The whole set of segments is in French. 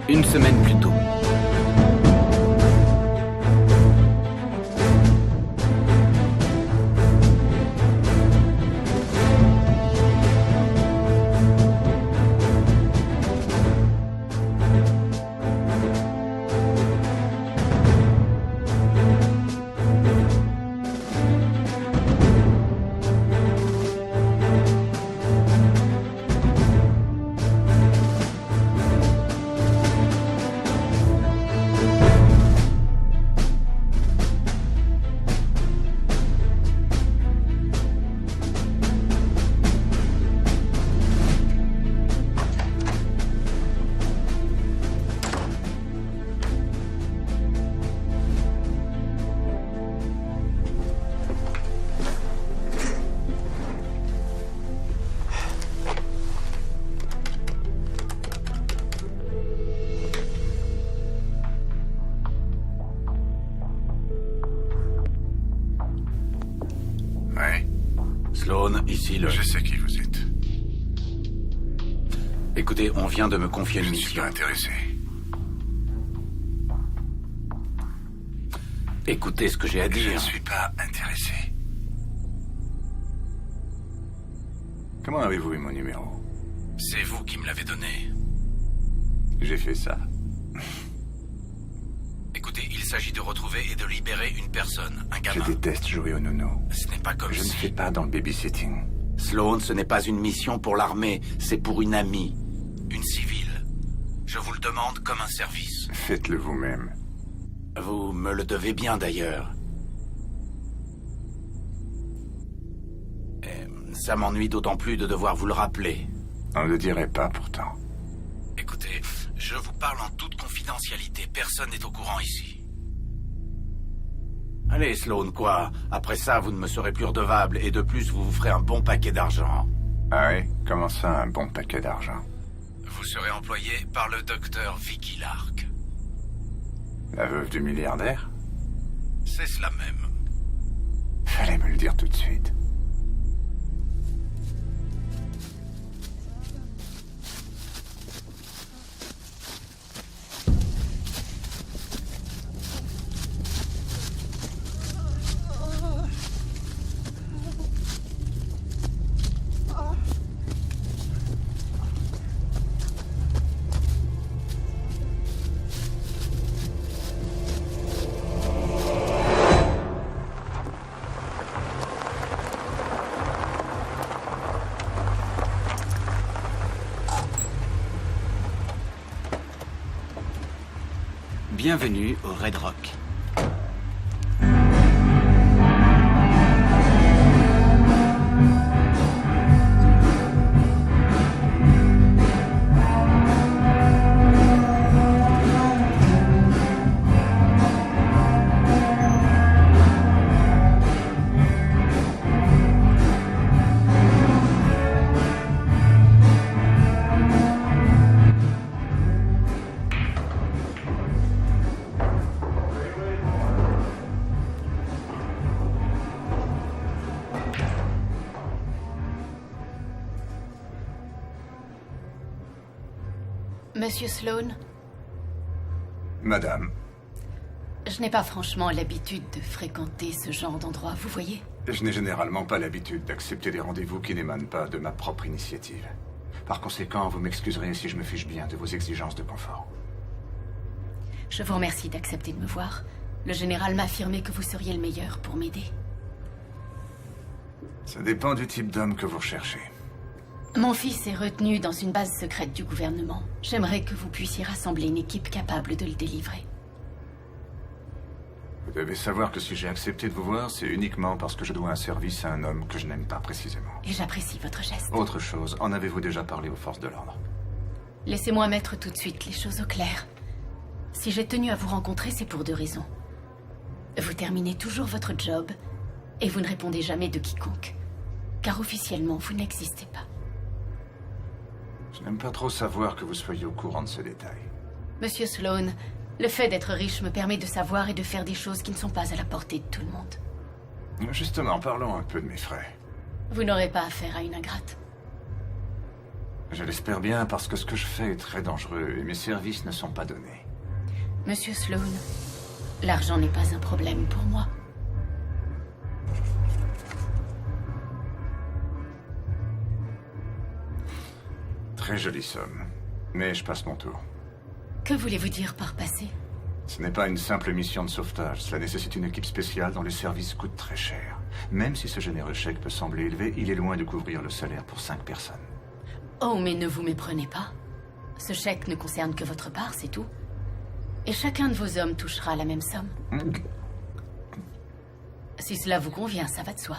Une semaine plus tôt. Sloan, ici le... Je sais qui vous êtes. Écoutez, on vient de me confier une Je ne suis mission. pas intéressé. Écoutez ce que j'ai à Je dire. ne suis pas intéressé. Comment avez-vous eu mon numéro? C'est vous qui me l'avez donné. J'ai fait ça. Écoutez, il s'agit de retrouver et de libérer une personne, un Je gamin. déteste jouer au nono. Ce n'est pas comme Je ne si... fais pas dans le babysitting. Sloan, ce n'est pas une mission pour l'armée, c'est pour une amie. Une civile. Je vous le demande comme un service. Faites-le vous-même. Vous me le devez bien d'ailleurs. Et ça m'ennuie d'autant plus de devoir vous le rappeler. On ne le dirait pas pourtant. Écoutez, je vous parle en toute confidentialité. Personne n'est au courant ici. Allez, Sloan, quoi. Après ça, vous ne me serez plus redevable et de plus, vous vous ferez un bon paquet d'argent. Ah oui? Comment ça, un bon paquet d'argent? Vous serez employé par le docteur Vicky Lark. La veuve du milliardaire? C'est cela même. Fallait me le dire tout de suite. Bienvenue au Red Rock. Monsieur Sloan, Madame, je n'ai pas franchement l'habitude de fréquenter ce genre d'endroit, vous voyez? je n'ai généralement pas l'habitude d'accepter des rendez-vous qui n'émanent pas de ma propre initiative. Par conséquent, vous m'excuserez si je me fiche bien de vos exigences de confort. Je vous remercie d'accepter de me voir. Le général m'a affirmé que vous seriez le meilleur pour m'aider. Ça dépend du type d'homme que vous recherchez. Mon fils est retenu dans une base secrète du gouvernement. J'aimerais que vous puissiez rassembler une équipe capable de le délivrer. Vous devez savoir que si j'ai accepté de vous voir, c'est uniquement parce que je dois un service à un homme que je n'aime pas précisément. Et j'apprécie votre geste. Autre chose, en avez-vous déjà parlé aux forces de l'ordre? Laissez-moi mettre tout de suite les choses au clair. Si j'ai tenu à vous rencontrer, c'est pour deux raisons. Vous terminez toujours votre job, et vous ne répondez jamais de quiconque. Car officiellement, vous n'existez pas. Je n'aime pas trop savoir que vous soyez au courant de ces détails. Monsieur Sloan, le fait d'être riche me permet de savoir et de faire des choses qui ne sont pas à la portée de tout le monde. Justement, parlons un peu de mes frais. Vous n'aurez pas affaire à une ingrate. Je l'espère bien parce que ce que je fais est très dangereux et mes services ne sont pas donnés. Monsieur Sloan, l'argent n'est pas un problème pour moi. Très jolie somme, mais je passe mon tour. Que voulez-vous dire par passer? Ce n'est pas une simple mission de sauvetage, cela nécessite une équipe spéciale dont les services coûtent très cher. Même si ce généreux chèque peut sembler élevé, il est loin de couvrir le salaire pour 5 personnes. Oh, mais ne vous méprenez pas. Ce chèque ne concerne que votre part, c'est tout. Et chacun de vos hommes touchera la même somme. Si cela vous convient, ça va de soi.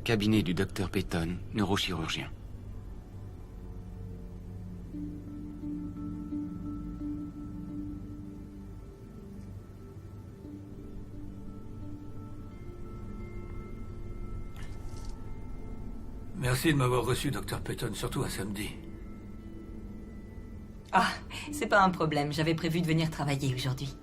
Cabinet du docteur Peyton, neurochirurgien. Merci de m'avoir reçu, docteur Peyton, surtout un samedi. Ah, c'est pas un problème, j'avais prévu de venir travailler aujourd'hui.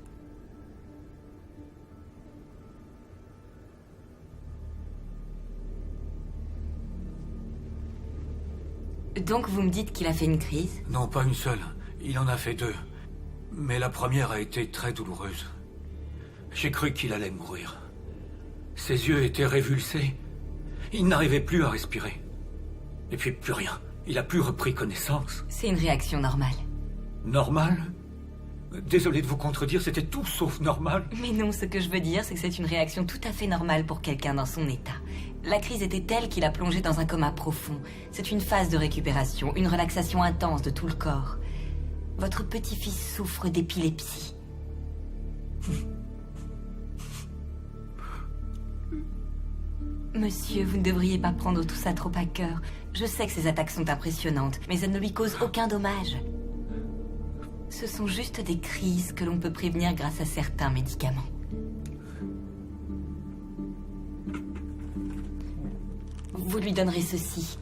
Donc vous me dites qu'il a fait une crise? Non, pas une seule. Il en a fait deux. Mais la première a été très douloureuse. J'ai cru qu'il allait mourir. Ses yeux étaient révulsés. Il n'arrivait plus à respirer. Et puis plus rien. Il a plus repris connaissance. C'est une réaction normale. Normal? Désolé de vous contredire, c'était tout sauf normal. Mais non, ce que je veux dire, c'est que c'est une réaction tout à fait normale pour quelqu'un dans son état. La crise était telle qu'il a plongé dans un coma profond. C'est une phase de récupération, une relaxation intense de tout le corps. Votre petit-fils souffre d'épilepsie. Monsieur, vous ne devriez pas prendre tout ça trop à cœur. Je sais que ces attaques sont impressionnantes, mais elles ne lui causent aucun dommage. Ce sont juste des crises que l'on peut prévenir grâce à certains médicaments. Vous lui donnerez ceci.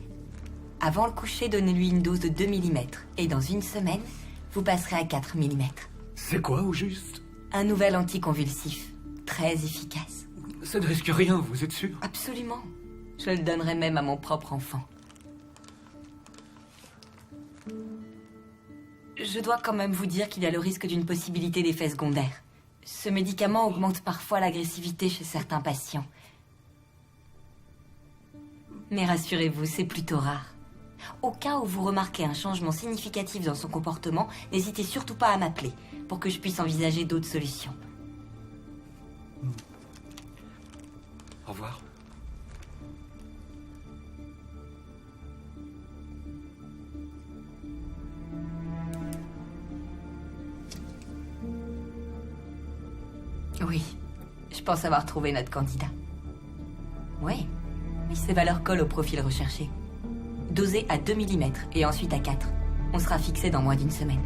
Avant le coucher, donnez-lui une dose de 2 mm. Et dans une semaine, vous passerez à 4 mm. C'est quoi, au juste? Un nouvel anticonvulsif. Très efficace. Ça ne risque rien, vous êtes sûr? Absolument. Je le donnerai même à mon propre enfant. Je dois quand même vous dire qu'il y a le risque d'une possibilité d'effet secondaire. Ce médicament augmente parfois l'agressivité chez certains patients. Mais rassurez-vous, c'est plutôt rare. Au cas où vous remarquez un changement significatif dans son comportement, n'hésitez surtout pas à m'appeler pour que je puisse envisager d'autres solutions. Au revoir. Oui, je pense avoir trouvé notre candidat. Oui, ses valeurs collent au profil recherché. Dosé à 2 mm et ensuite à 4. On sera fixé dans moins d'une semaine.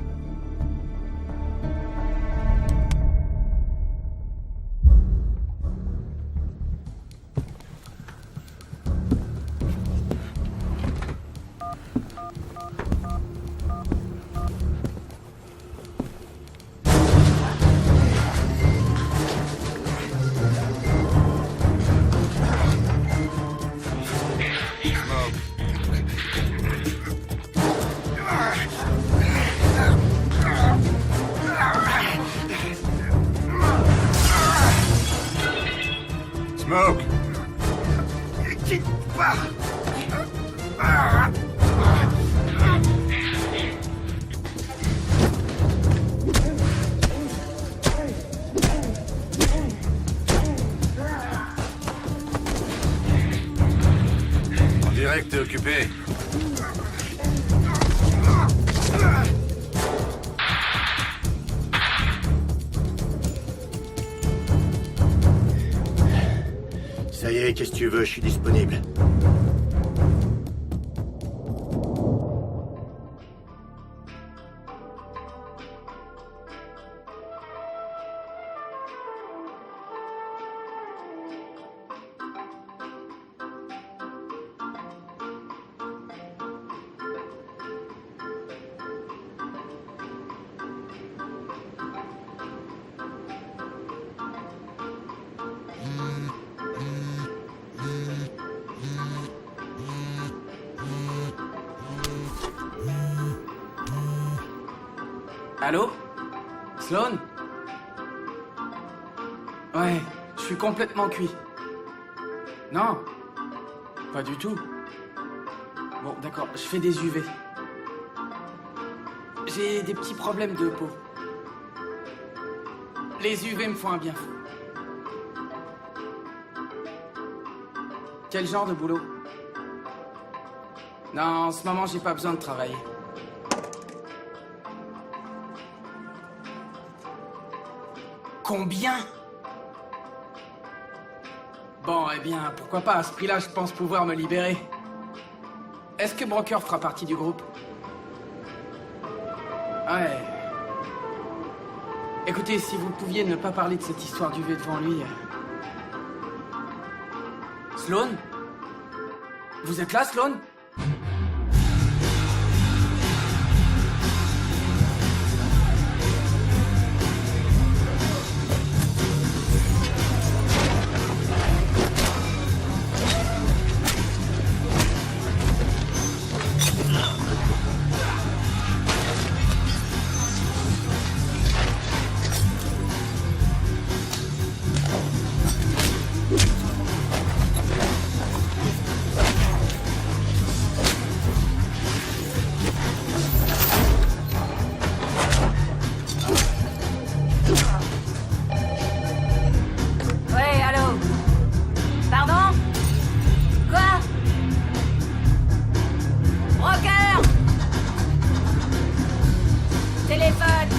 Smoke! Quitte pas! dirait que t'es occupé. Ça y est, qu'est-ce que tu veux? Je suis disponible. Allô? Sloan? Ouais, je suis complètement cuit. Non, pas du tout. Bon, d'accord, je fais des UV. J'ai des petits problèmes de peau. Les UV me font un bien fou. Quel genre de boulot? Non, en ce moment, j'ai pas besoin de travailler. Combien? Bon, eh bien, pourquoi pas, à ce prix-là, je pense pouvoir me libérer. Est-ce que Broker fera partie du groupe? Ouais. Écoutez, si vous pouviez ne pas parler de cette histoire du V devant lui... Sloan? Vous êtes là, Sloan? Ouais, allô? Pardon? Quoi? Broker! Téléphone!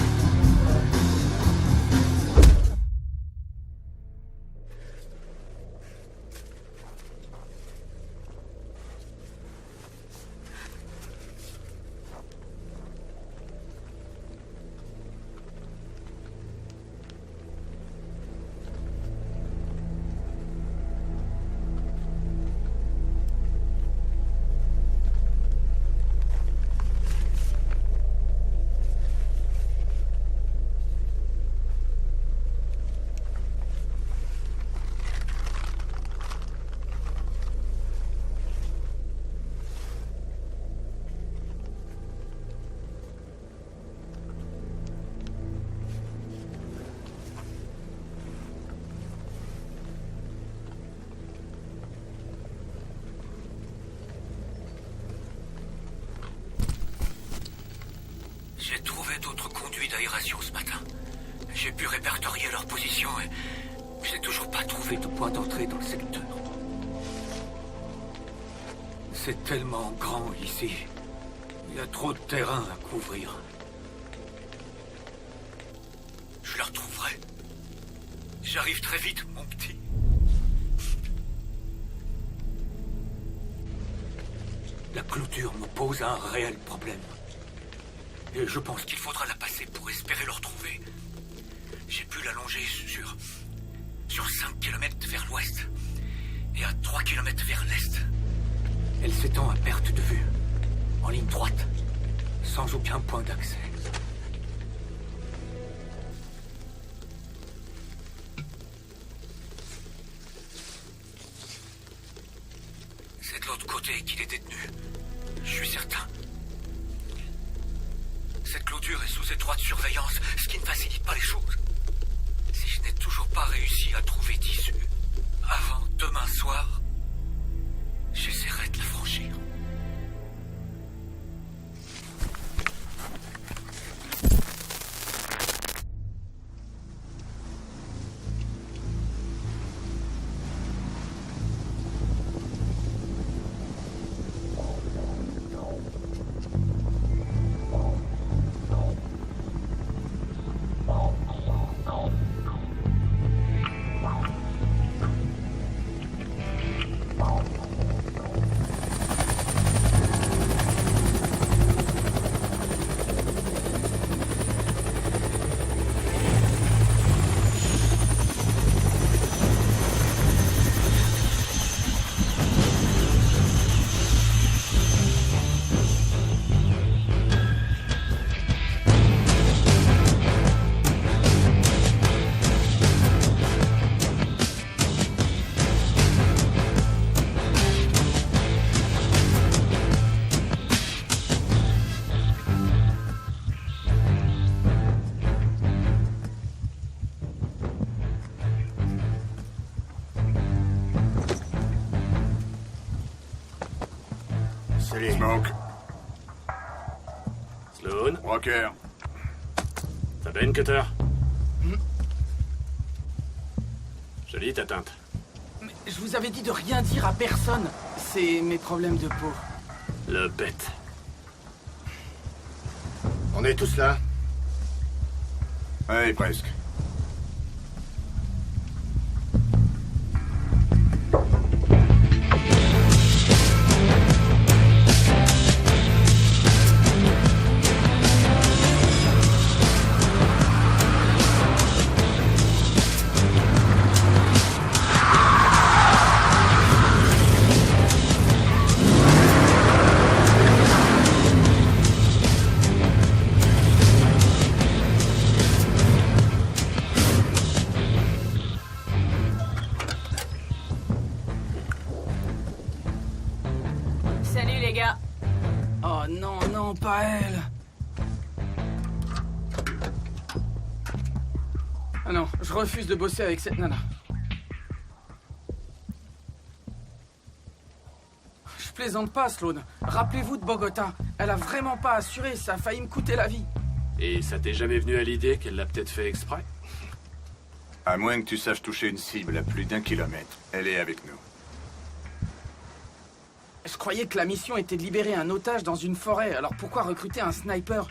J'ai trouvé d'autres conduits d'aération ce matin. J'ai pu répertorier leur position et j'ai toujours pas trouvé de point d'entrée dans le secteur. C'est tellement grand ici. Il y a trop de terrain à couvrir. Je le retrouverai. J'arrive très vite, mon petit. La clôture me pose un réel problème. Et je pense qu'il faudra la passer pour espérer le retrouver. J'ai pu la longer sur 5 km vers l'ouest et à 3 km vers l'est. Elle s'étend à perte de vue, en ligne droite, sans aucun point d'accès. C'est de l'autre côté qu'il est détenu. Je suis certain. Cette clôture est sous étroite surveillance, ce qui ne facilite pas les choses. Si je n'ai toujours pas réussi à trouver d'issue avant demain soir, j'essaierai de la franchir. Salut. Smoke. Sloan, Walker. ça va, Cutter? Jolie ta teinte. Mais je vous avais dit de rien dire à personne. C'est mes problèmes de peau. Le bête. On est tous là? Oui, presque. Salut les gars. Oh non, non, pas elle. Ah non, je refuse de bosser avec cette nana. Je plaisante pas, Sloan. Rappelez-vous de Bogota. Elle a vraiment pas assuré, ça a failli me coûter la vie. Et ça t'est jamais venu à l'idée qu'elle l'a peut-être fait exprès? À moins que tu saches toucher une cible à plus d'1 kilomètre. Elle est avec nous. Je croyais que la mission était de libérer un otage dans une forêt, alors pourquoi recruter un sniper?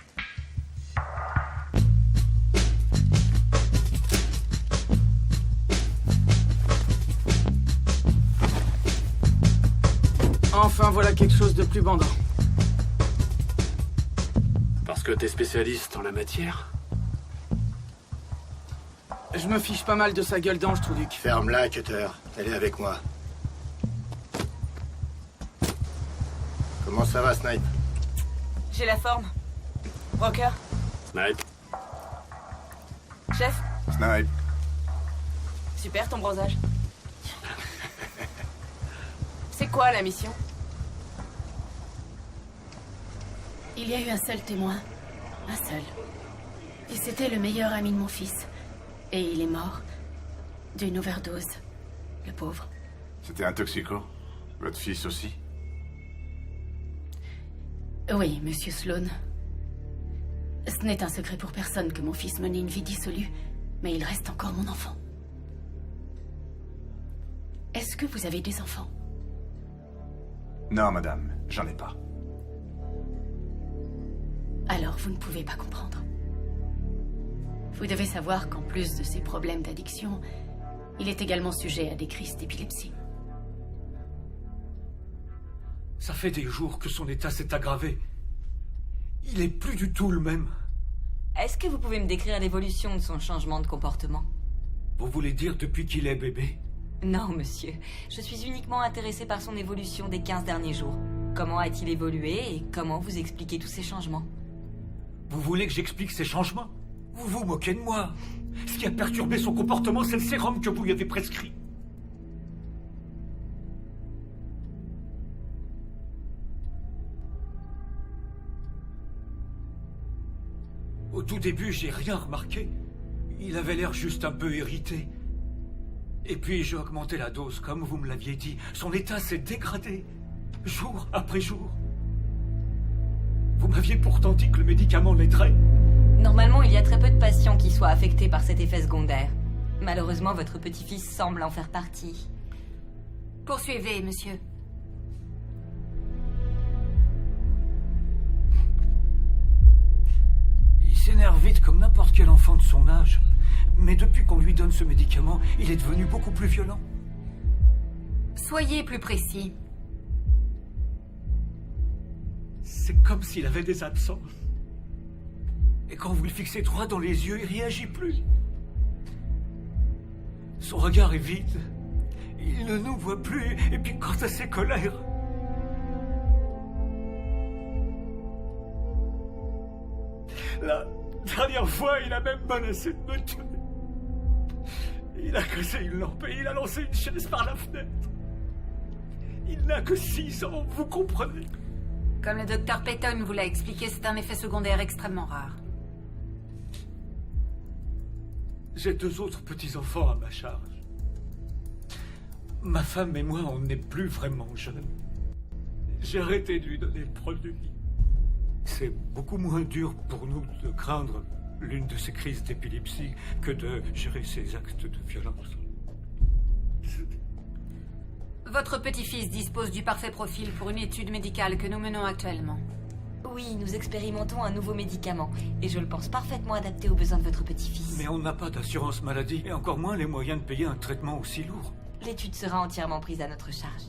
Enfin, voilà quelque chose de plus bandant. Parce que t'es spécialiste en la matière? Je me fiche pas mal de sa gueule d'ange, Trouduc. Ferme-la, Cutter. Elle est avec moi. Comment ça va, Snipe? J'ai la forme. Rocker, Snipe. chef, Snipe. super ton bronzage. C'est quoi la mission? Il y a eu un seul témoin. Un seul. Et c'était le meilleur ami de mon fils. Et il est mort. D'une overdose. Le pauvre. C'était un toxico? Votre fils aussi? Oui, monsieur Sloan. Ce n'est un secret pour personne que mon fils menait une vie dissolue, mais il reste encore mon enfant. Est-ce que vous avez des enfants? Non, madame, j'en ai pas. Alors vous ne pouvez pas comprendre. Vous devez savoir qu'en plus de ses problèmes d'addiction, il est également sujet à des crises d'épilepsie. Ça fait des jours que son état s'est aggravé. Il est plus du tout le même. Est-ce que vous pouvez me décrire l'évolution de son changement de comportement? Vous voulez dire depuis qu'il est bébé? Non, monsieur. Je suis uniquement intéressée par son évolution des 15 derniers jours. Comment a-t-il évolué et comment vous expliquez tous ces changements? Vous voulez que j'explique ces changements? Vous vous moquez de moi. Ce qui a perturbé son comportement, c'est le sérum que vous lui avez prescrit. Au tout début, j'ai rien remarqué. Il avait l'air juste un peu irrité. Et puis j'ai augmenté la dose, comme vous me l'aviez dit. Son état s'est dégradé, jour après jour. Vous m'aviez pourtant dit que le médicament l'aiderait. Normalement, il y a très peu de patients qui soient affectés par cet effet secondaire. Malheureusement, votre petit-fils semble en faire partie. Poursuivez, monsieur. Il s'énerve vite comme n'importe quel enfant de son âge. Mais depuis qu'on lui donne ce médicament, il est devenu beaucoup plus violent. Soyez plus précis. C'est comme s'il avait des absents. Et quand vous le fixez droit dans les yeux, il réagit plus. Son regard est vide. Il ne nous voit plus. Et puis quant à ses colères... La dernière fois, il a même menacé de me tuer. Il a cassé une lampe et il a lancé une chaise par la fenêtre. Il n'a que 6 ans, vous comprenez? Comme le docteur Peyton vous l'a expliqué, c'est un effet secondaire extrêmement rare. J'ai 2 autres petits-enfants à ma charge. Ma femme et moi, on n'est plus vraiment jeunes. J'ai arrêté de lui donner le produit. C'est beaucoup moins dur pour nous de craindre l'une de ces crises d'épilepsie que de gérer ces actes de violence. Votre petit-fils dispose du parfait profil pour une étude médicale que nous menons actuellement. Oui, nous expérimentons un nouveau médicament, et je le pense parfaitement adapté aux besoins de votre petit-fils. Mais on n'a pas d'assurance maladie, et encore moins les moyens de payer un traitement aussi lourd. L'étude sera entièrement prise à notre charge.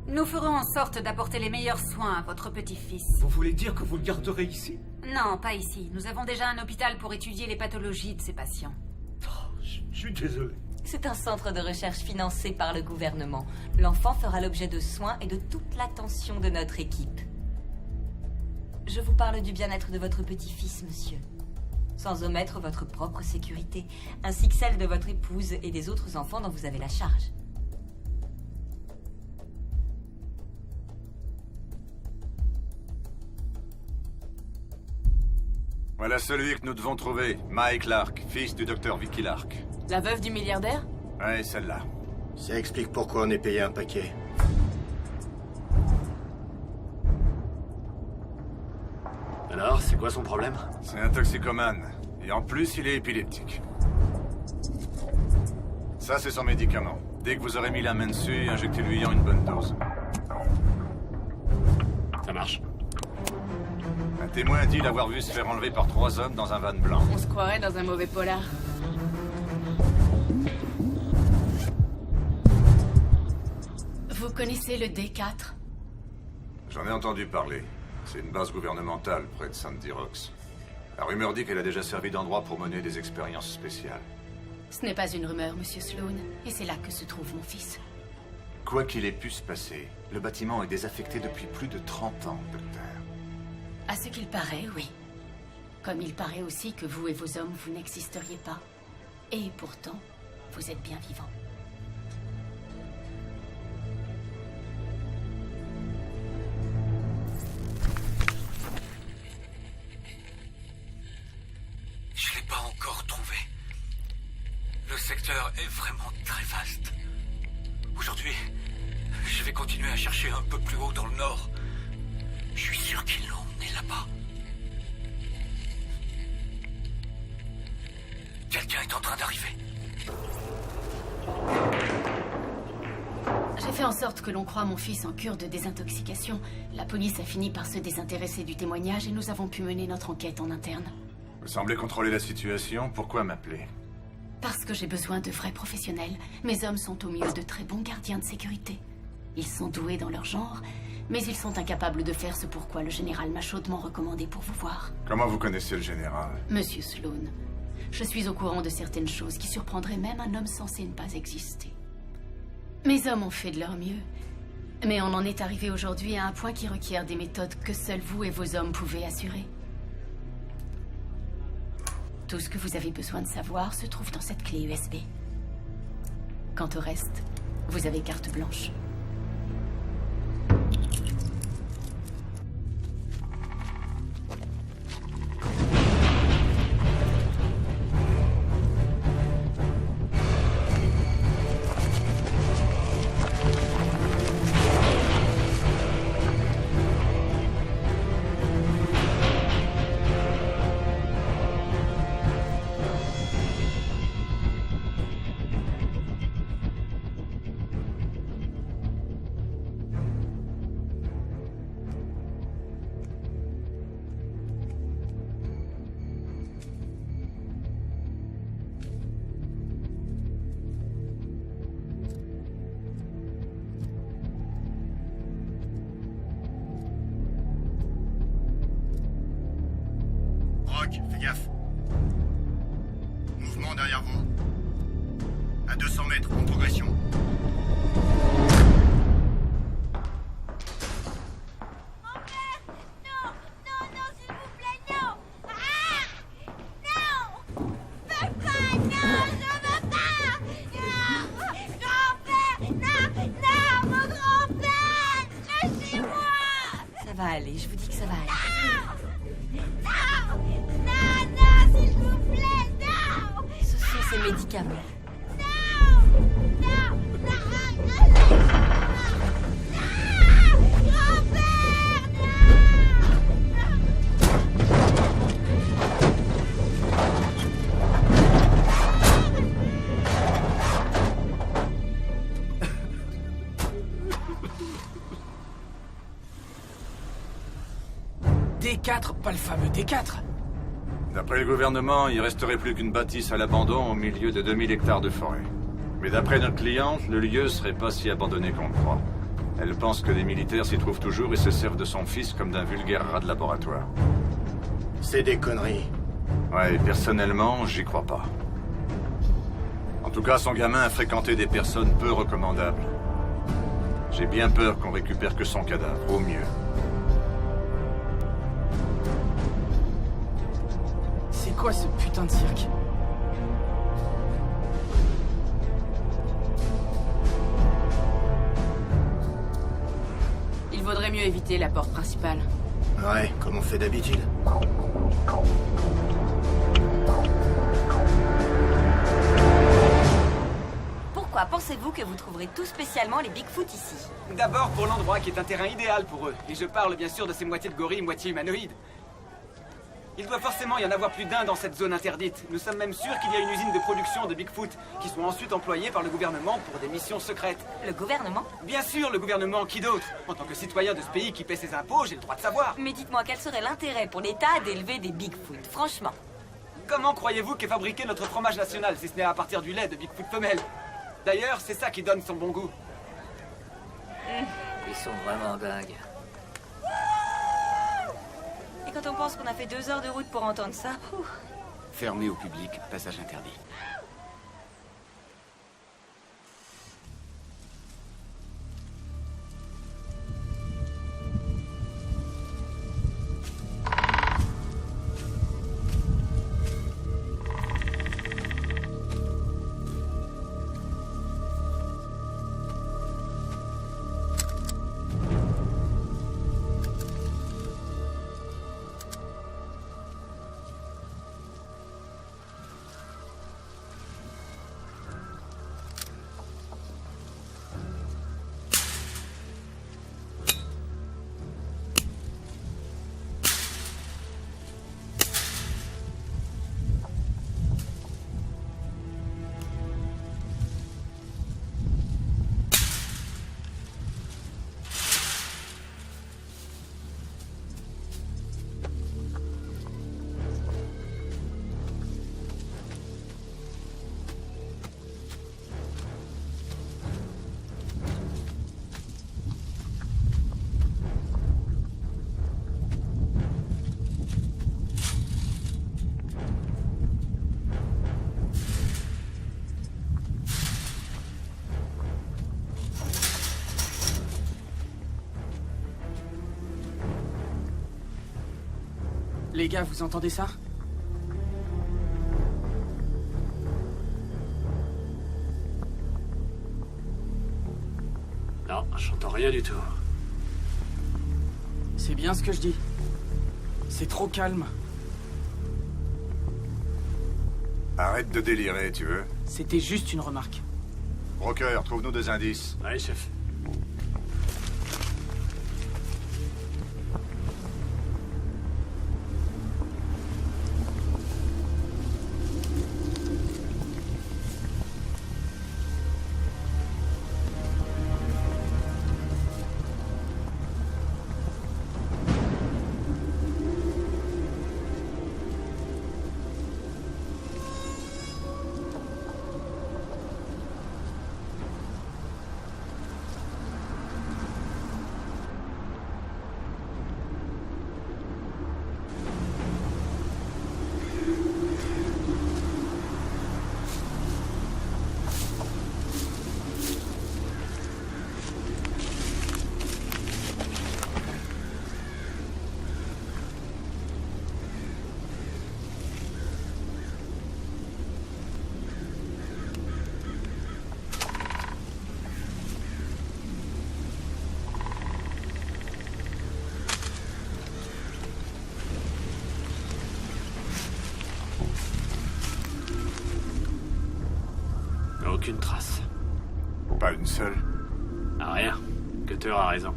Nous ferons en sorte d'apporter les meilleurs soins à votre petit-fils. Vous voulez dire que vous le garderez ici? Non, pas ici. Nous avons déjà un hôpital pour étudier les pathologies de ces patients. Je suis désolé. C'est un centre de recherche financé par le gouvernement. L'enfant fera l'objet de soins et de toute l'attention de notre équipe. Je vous parle du bien-être de votre petit-fils, monsieur. Sans omettre votre propre sécurité, ainsi que celle de votre épouse et des autres enfants dont vous avez la charge. Voilà celui que nous devons trouver. Mike Lark, fils du docteur Vicky Lark. La veuve du milliardaire? Ouais, celle-là. Ça explique pourquoi on est payé un paquet. Alors, c'est quoi son problème? C'est un toxicomane. Et en plus, il est épileptique. Ça, c'est son médicament. Dès que vous aurez mis la main dessus, injectez-lui en une bonne dose. Ça marche. Un témoin dit l'avoir vu se faire enlever par 3 hommes dans un van blanc. On se croirait dans un mauvais polar. Vous connaissez le D4? J'en ai entendu parler. C'est une base gouvernementale près de Sandy Rocks. La rumeur dit qu'elle a déjà servi d'endroit pour mener des expériences spéciales. Ce n'est pas une rumeur, monsieur Sloan, et c'est là que se trouve mon fils. Quoi qu'il ait pu se passer, le bâtiment est désaffecté depuis plus de 30 ans, docteur. À ce qu'il paraît, oui. Comme il paraît aussi que vous et vos hommes, vous n'existeriez pas. Et pourtant, vous êtes bien vivants. Je l'ai pas encore trouvé. Le secteur est vraiment très vaste. Aujourd'hui, je vais continuer à chercher un peu plus haut dans le nord. Je suis sûr qu'ils l'ont emmené là-bas. Quelqu'un est en train d'arriver. J'ai fait en sorte que l'on croie mon fils en cure de désintoxication. La police a fini par se désintéresser du témoignage et nous avons pu mener notre enquête en interne. Vous semblez contrôler la situation. Pourquoi m'appeler? Parce que j'ai besoin de vrais professionnels. Mes hommes sont au mieux de très bons gardiens de sécurité. Ils sont doués dans leur genre, mais ils sont incapables de faire ce pourquoi le général m'a chaudement recommandé pour vous voir. Comment vous connaissez le général? Monsieur Sloan, je suis au courant de certaines choses qui surprendraient même un homme censé ne pas exister. Mes hommes ont fait de leur mieux, mais on en est arrivé aujourd'hui à un point qui requiert des méthodes que seuls vous et vos hommes pouvez assurer. Tout ce que vous avez besoin de savoir se trouve dans cette clé USB. Quant au reste, vous avez carte blanche. Fais gaffe. Mouvement derrière vous. À 200 mètres, en progression. Ça va aller, je vous dis que ça va aller. Ce sont ces médicaments. Grand-père! D4, pas le fameux D4. D'après le gouvernement, il resterait plus qu'une bâtisse à l'abandon au milieu de 2000 hectares de forêt. Mais d'après notre cliente, le lieu serait pas si abandonné qu'on le croit. Elle pense que les militaires s'y trouvent toujours et se servent de son fils comme d'un vulgaire rat de laboratoire. C'est des conneries. Ouais, personnellement, j'y crois pas. En tout cas, son gamin a fréquenté des personnes peu recommandables. J'ai bien peur qu'on récupère que son cadavre, au mieux. C'est quoi ce putain de cirque? Il vaudrait mieux éviter la porte principale. Ouais, comme on fait d'habitude. Pourquoi pensez-vous que vous trouverez tout spécialement les Bigfoot ici? D'abord pour l'endroit qui est un terrain idéal pour eux. Et je parle bien sûr de ces moitiés de gorilles, moitié humanoïdes. Il doit forcément y en avoir plus d'un dans cette zone interdite. Nous sommes même sûrs qu'il y a une usine de production de Bigfoot qui sont ensuite employés par le gouvernement pour des missions secrètes. Le gouvernement? Bien sûr, le gouvernement, qui d'autre? En tant que citoyen de ce pays qui paie ses impôts, j'ai le droit de savoir. Mais dites-moi, quel serait l'intérêt pour l'État d'élever des Bigfoot, franchement? Comment croyez-vous qu'est fabriqué notre fromage national, si ce n'est à partir du lait de Bigfoot femelle? D'ailleurs, c'est ça qui donne son bon goût. Ils sont vraiment dingues. Et quand on pense qu'on a fait 2 heures de route pour entendre ça, ouf. Fermé au public, passage interdit. Les gars, vous entendez ça? Non, j'entends rien du tout. C'est bien ce que je dis. C'est trop calme. Arrête de délirer, tu veux? C'était juste une remarque. Broker, trouve-nous des indices. Oui, chef. Aucune trace. Pas une seule. Rien. Cutter a raison.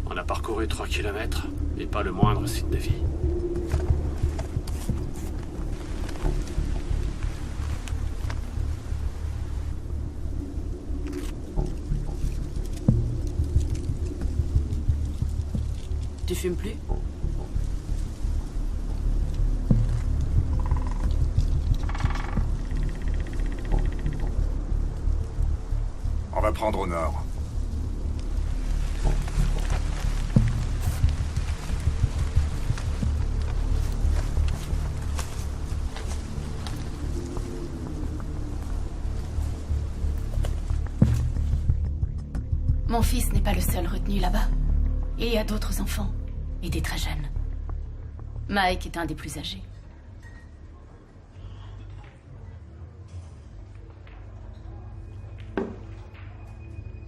On a parcouru 3 kilomètres et pas le moindre signe de vie. Tu fumes plus? prendre au nord. Mon fils n'est pas le seul retenu là-bas. Il y a d'autres enfants, et des très jeunes. Mike est un des plus âgés.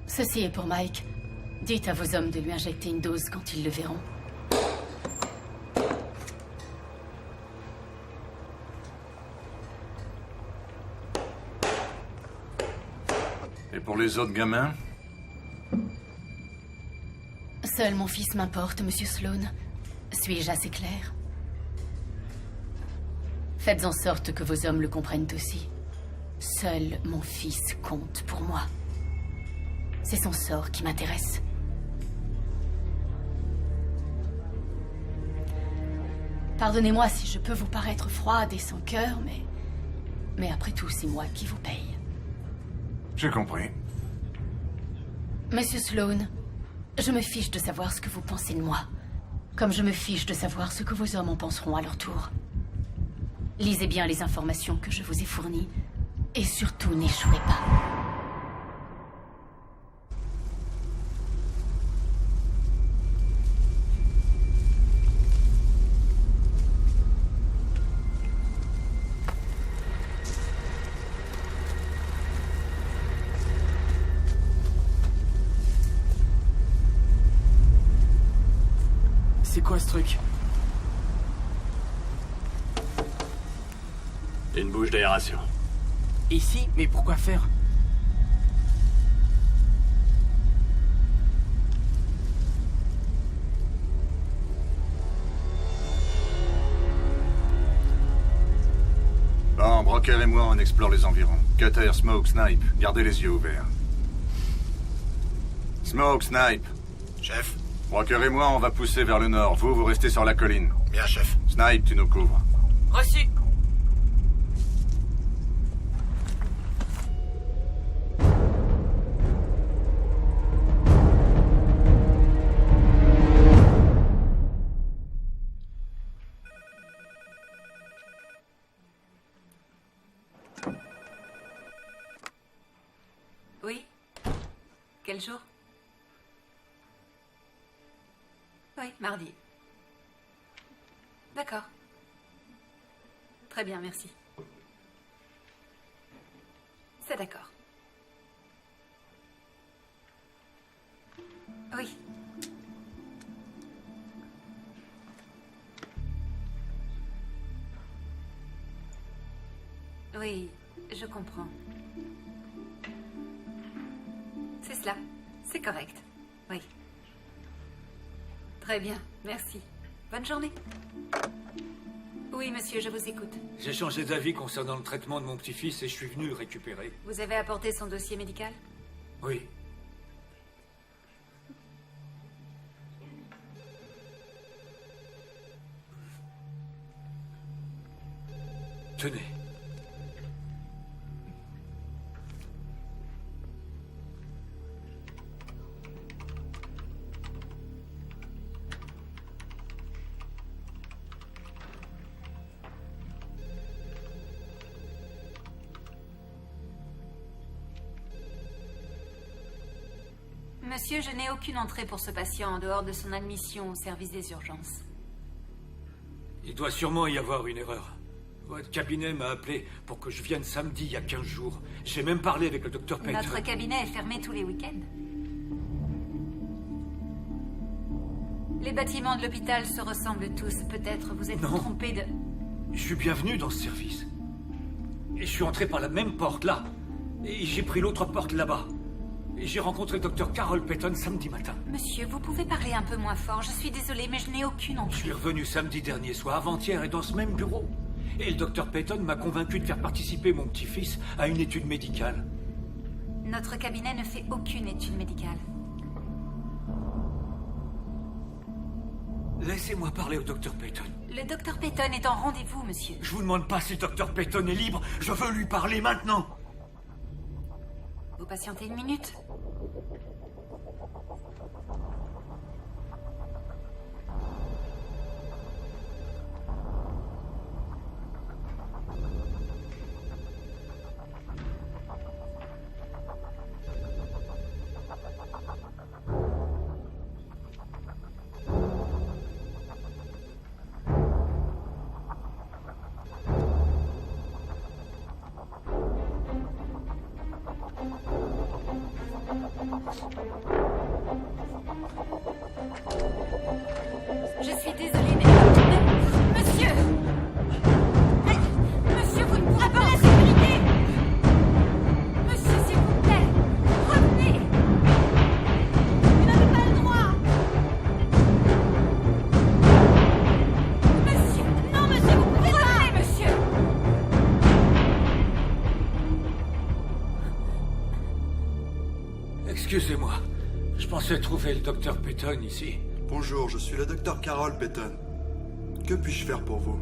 Ceci est pour Mike. Dites à vos hommes de lui injecter une dose quand ils le verront. Et pour les autres gamins? Seul mon fils m'importe, Monsieur Sloan. Suis-je assez clair? Faites en sorte que vos hommes le comprennent aussi. Seul mon fils compte pour moi. C'est son sort qui m'intéresse. Pardonnez-moi si je peux vous paraître froide et sans cœur, mais après tout, c'est moi qui vous paye. J'ai compris. Monsieur Sloan, je me fiche de savoir ce que vous pensez de moi. Comme je me fiche de savoir ce que vos hommes en penseront à leur tour. Lisez bien les informations que je vous ai fournies. Et surtout, n'échouez pas. C'est quoi ce truc? Une bouche d'aération. Ici? Mais pourquoi faire? Bon, Broker et moi, on explore les environs. Cutter, Smoke, Snipe, gardez les yeux ouverts. Smoke, Snipe. Chef? Broker et moi, on va pousser vers le nord. Vous restez sur la colline. Bien, chef. Snipe, tu nous couvres. Reçu. Oui? Quel jour? Oui, mardi. D'accord. Très bien, merci. C'est d'accord. Oui. Oui, je comprends. C'est cela. C'est correct. Oui. Très bien, merci. Bonne journée. Oui, monsieur, je vous écoute. J'ai changé d'avis concernant le traitement de mon petit-fils et je suis venu le récupérer. Vous avez apporté son dossier médical? Oui. Tenez. Monsieur, je n'ai aucune entrée pour ce patient en dehors de son admission au service des urgences. Il doit sûrement y avoir une erreur. Votre cabinet m'a appelé pour que je vienne samedi, il y a 15 jours. J'ai même parlé avec le docteur Payton. Notre cabinet est fermé tous les week-ends. Les bâtiments de l'hôpital se ressemblent tous. Peut-être vous êtes trompé de... Je suis bienvenu dans ce service. Et je suis entré par la même porte, là. Et j'ai pris l'autre porte, là-bas. Et j'ai rencontré le docteur Carol Payton samedi matin. Monsieur, vous pouvez parler un peu moins fort. Je suis désolée, mais je n'ai aucune entrée. Je suis revenu samedi dernier, soit avant-hier, et dans ce même bureau. Et le docteur Payton m'a convaincu de faire participer mon petit-fils à une étude médicale. Notre cabinet ne fait aucune étude médicale. Laissez-moi parler au docteur Payton. Le docteur Payton est en rendez-vous, monsieur. Je vous demande pas si le docteur Payton est libre. Je veux lui parler maintenant. Vous patientez une minute. rencontrer le docteur Peyton ici. Bonjour, je suis le docteur Carol Peyton. Que puis-je faire pour vous?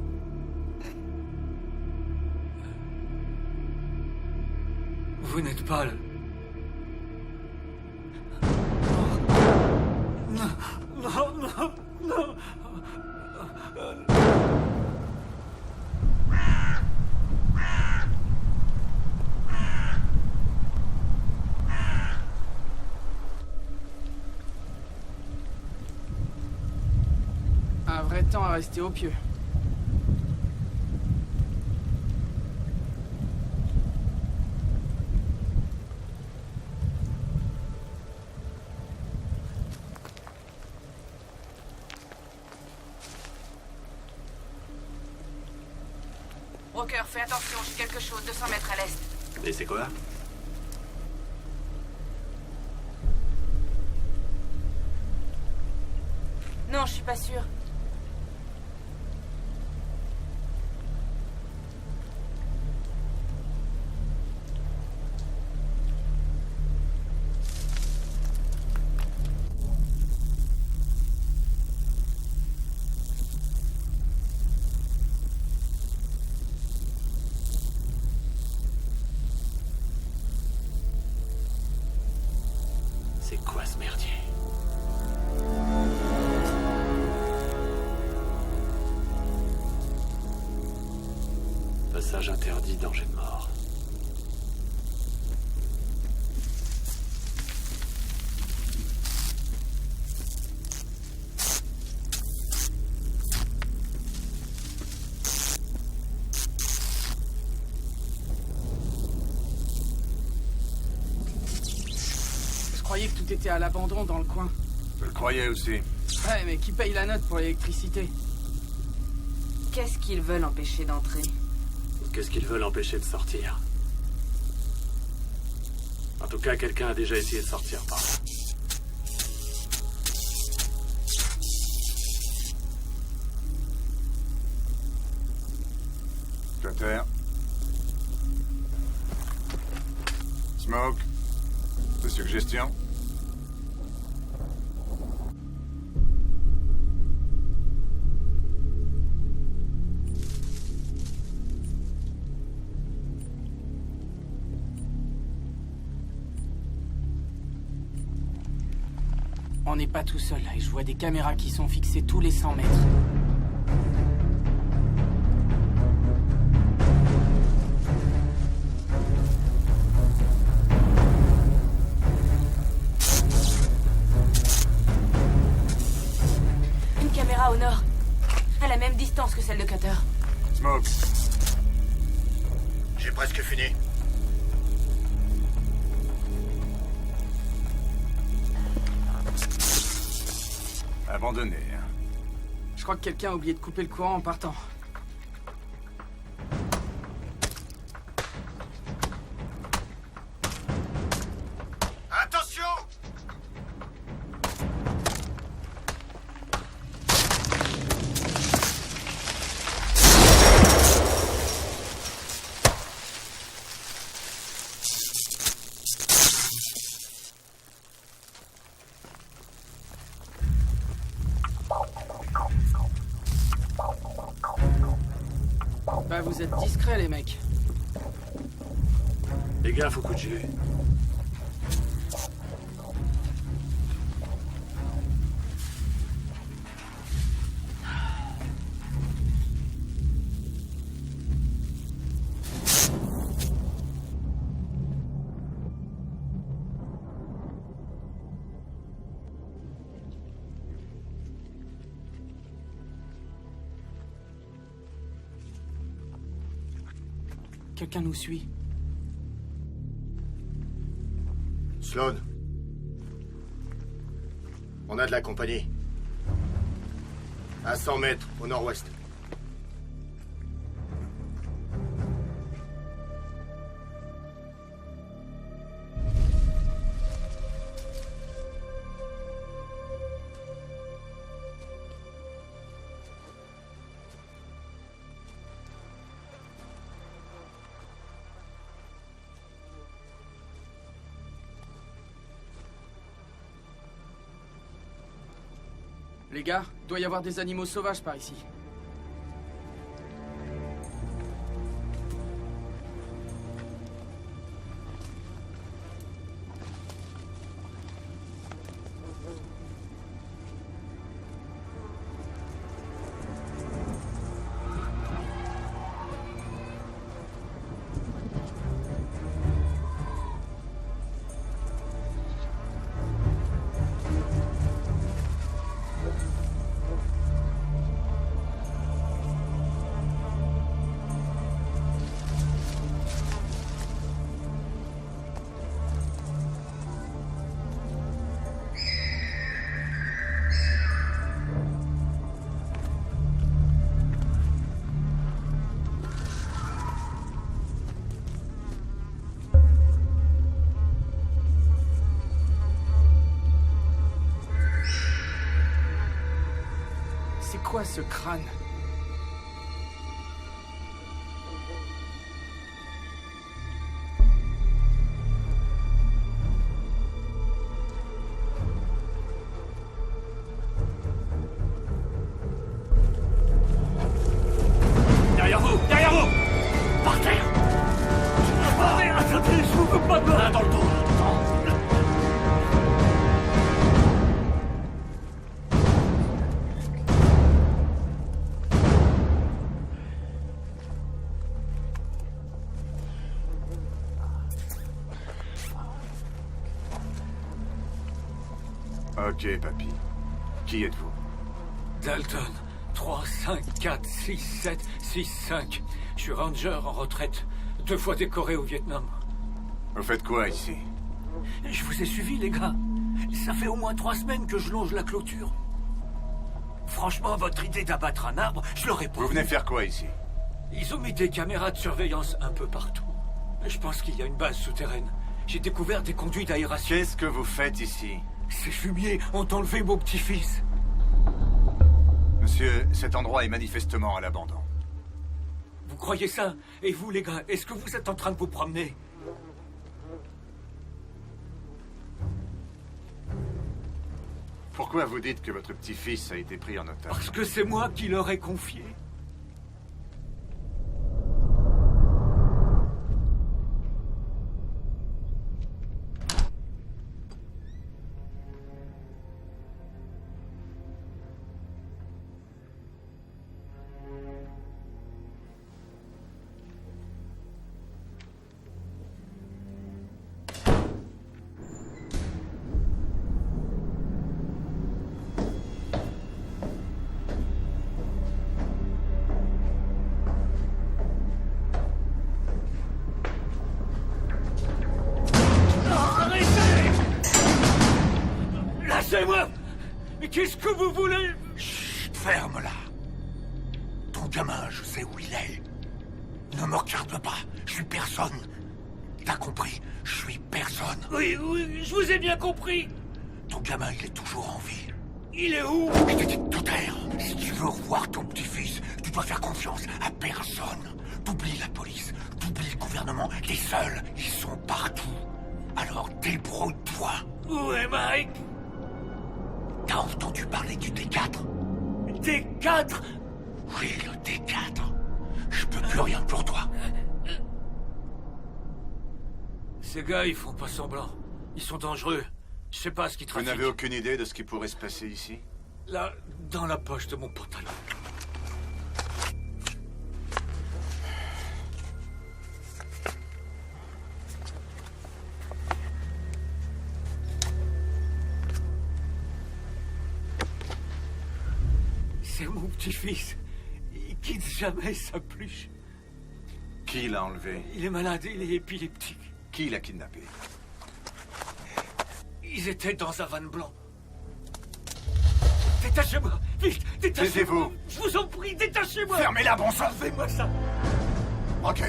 Vous n'êtes pas le... Non, non, non, non. Un vrai temps à rester au pieu. Walker, fais attention, j'ai quelque chose 200 mètres à l'est. Et c'est quoi? Non, je suis pas sûre. C'est quoi ce merdier? Passage interdit, danger de mort. Je croyais que tout était à l'abandon dans le coin. Je le croyais aussi. Ouais, mais qui paye la note pour l'électricité? Qu'est-ce qu'ils veulent empêcher d'entrer? Qu'est-ce qu'ils veulent empêcher de sortir? En tout cas, quelqu'un a déjà essayé de sortir par là. Cutter. Smoke. Des suggestions? On n'est pas tout seul, et je vois des caméras qui sont fixées tous les 100 mètres. Une caméra au nord. À la même distance que celle de Cutter. Smoke. J'ai presque fini. Abandonné. Je crois que quelqu'un a oublié de couper le courant en partant. Attention! Bah, vous êtes discrets, les mecs. Les gars, faut coup de gilet. Quelqu'un nous suit. Sloan. On a de la compagnie. À 100 mètres, au nord-ouest. Les gars, doit y avoir des animaux sauvages par ici. C'est quoi ce crâne? Derrière vous! Derrière vous! Par terre! Attendez, je vous veux pas de main dans le dos! Ok, papy. Qui êtes-vous? Dalton, 3, 5, 4, 6, 7, 6, 5. Je suis ranger en retraite. 2 fois décoré au Vietnam. Vous faites quoi ici? Je vous ai suivi, les gars. Ça fait au moins 3 semaines que je longe la clôture. Franchement, votre idée d'abattre un arbre, je l'aurais pas. Vous venez faire quoi ici? Ils ont mis des caméras de surveillance un peu partout. Je pense qu'il y a une base souterraine. J'ai découvert des conduits d'aération. Qu'est-ce que vous faites ici? Ces fumiers ont enlevé mon petit-fils. Monsieur, cet endroit est manifestement à l'abandon. Vous croyez ça? Et vous, les gars, est-ce que vous êtes en train de vous promener? Pourquoi vous dites que votre petit-fils a été pris en otage? Parce que c'est moi qui leur ai confié. Lâchez-moi! Mais qu'est-ce que vous voulez? Chut, ferme-la. Ton gamin, je sais où il est. Ne me regarde pas, je suis personne. T'as compris? Je suis personne. Oui, je vous ai bien compris. Ton gamin, il est toujours en vie. Il est où? Je t'ai dit de te taire. Si tu veux revoir ton petit-fils, tu dois faire confiance à personne. T'oublies la police, t'oublies le gouvernement. Les seuls, ils sont partout. Alors débrouille-toi. Où est Mike? T'as entendu parler du D4? D4? Oui, le D4. Je peux plus rien pour toi. Ces gars, ils font pas semblant. Ils sont dangereux. Je sais pas ce qu'ils Vous trafiquent. n'avez aucune idée de ce qui pourrait se passer ici? Là, dans la poche de mon pantalon. C'est mon petit-fils. Il quitte jamais sa pluche. Qui l'a enlevé? Il est malade, il est épileptique. Qui l'a kidnappé? Ils étaient dans un van blanc. Détachez-moi! Vite! Détachez-moi! Taisez-vous! Je vous en prie, détachez-moi! Fermez-la, bon sang! Faites-moi ça! Ok.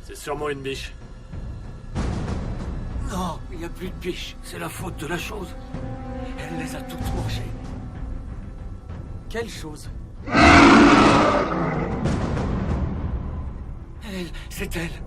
C'est sûrement une biche. Non, il n'y a plus de biche. C'est la faute de la chose. Elle les a toutes mangées. Quelle chose? Elle, c'est elle.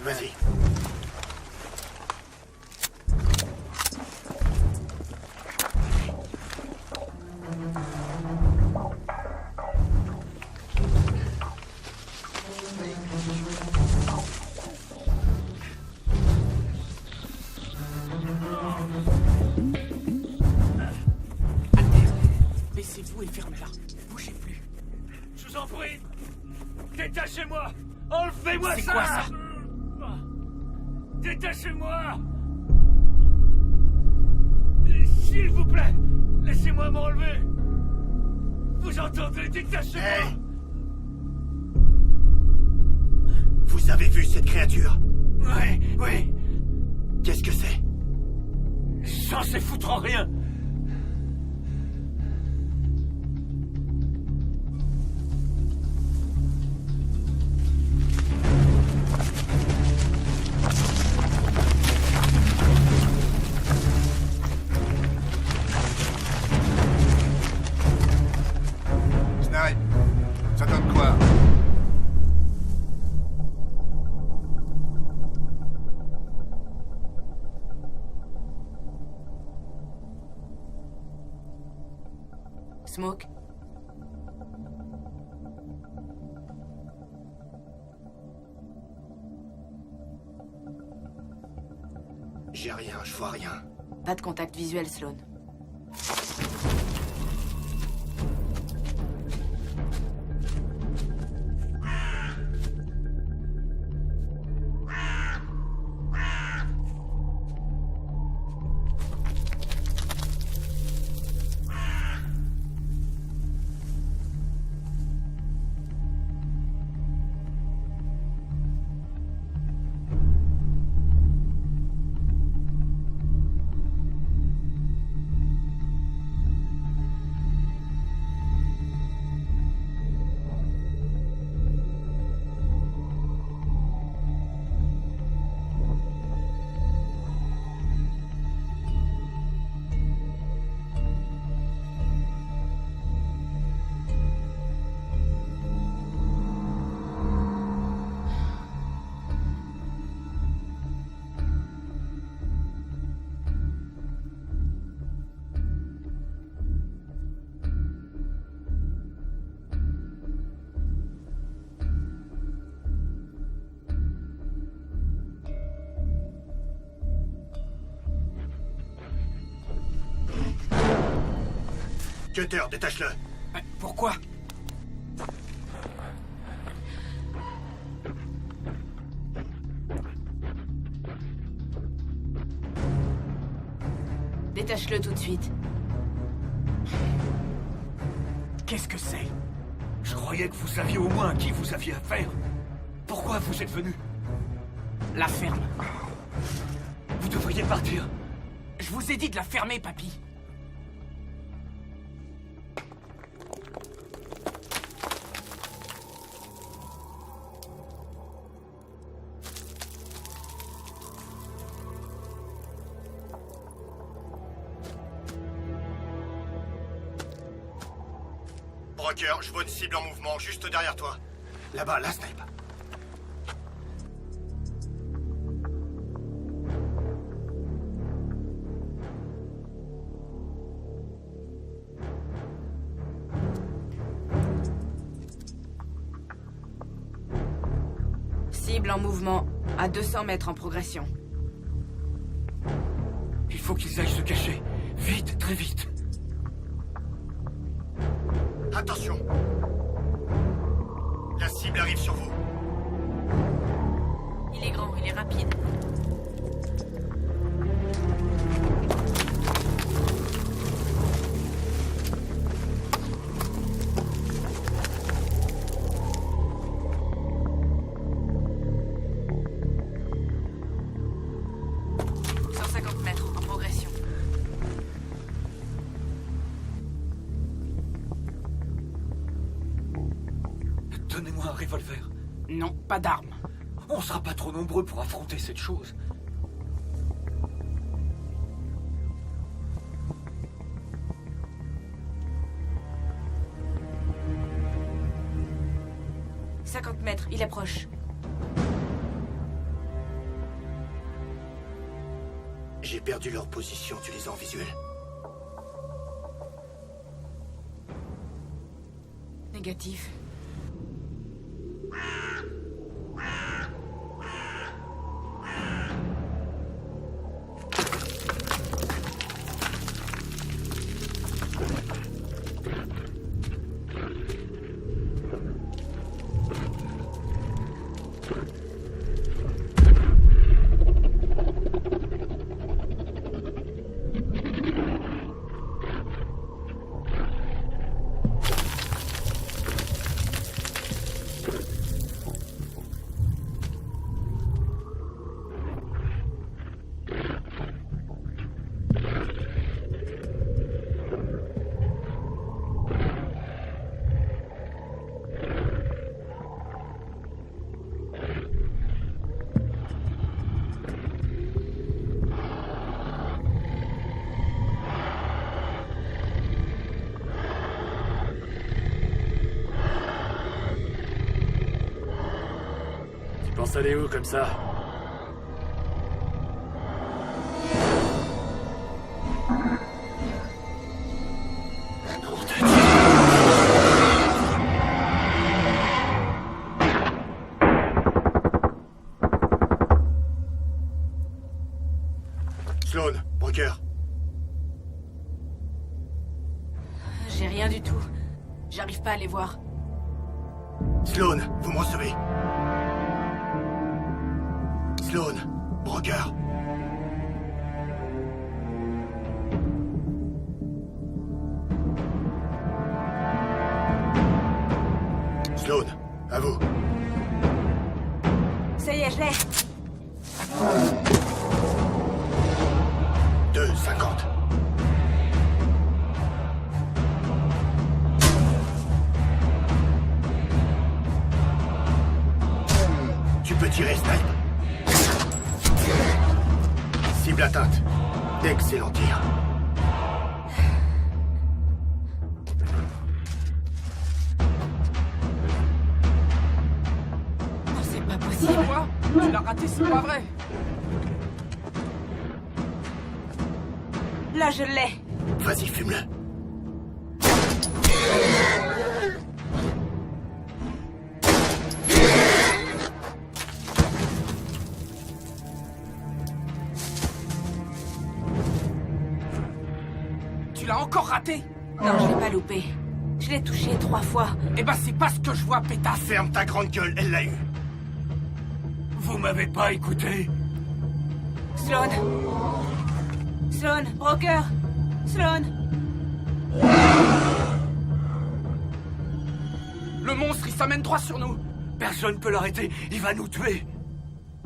Vas-y. Baissez-vous et fermez-la. Bougez plus. Je vous en prie. Détachez-moi. Enlevez-moi ça. C'est quoi ça? Détachez-moi. S'il vous plaît, laissez-moi m'enlever. Vous entendez? Détachez-moi. Hey. Vous avez vu cette créature? Oui. Qu'est-ce que c'est? Censé foutre en rien. Snipe, ça donne quoi? Smoke? J'ai rien, je vois rien. Pas de contact visuel, Sloan. Cutter, détache-le. Pourquoi? Détache-le tout de suite. Qu'est-ce que c'est? Je croyais que vous saviez au moins à qui vous aviez affaire. Pourquoi vous êtes venu? La ferme. Vous devriez partir. Je vous ai dit de la fermer, papy. Broker, je vois une cible en mouvement juste derrière toi. Là-bas, là, Snipe. Cible en mouvement, à 200 mètres en progression. Il faut qu'ils aillent se cacher. Vite, très vite. Attention. La cible arrive sur vous. Il est grand, il est rapide. Donnez-moi un revolver. Non, pas d'armes. On sera pas trop nombreux pour affronter cette chose. « 50 mètres, il approche. J'ai perdu leur position, tu les as en visuel? Négatif. Tu penses aller où comme ça? Sloan, Broker. J'ai rien du tout. J'arrive pas à les voir. Sloan, vous me recevez? Sloan, Broker. Sloan, à vous. Ça y est, je l'ai. 2,50. Tu peux tirer, Snipe. Cible atteinte. Excellent tir. Non, c'est pas possible. Quoi? Tu l'as raté, c'est pas vrai. Là, je l'ai. Vas-y, fume-le. Tu l'as encore raté? Non, je l'ai pas loupé. Je l'ai touché 3 fois. Eh ben, c'est pas ce que je vois, pétasse. Ferme ta grande gueule, elle l'a eu. Vous m'avez pas écouté? Sloan. Sloan, Broker. Sloan. Le monstre, il s'amène droit sur nous. Personne peut l'arrêter, il va nous tuer.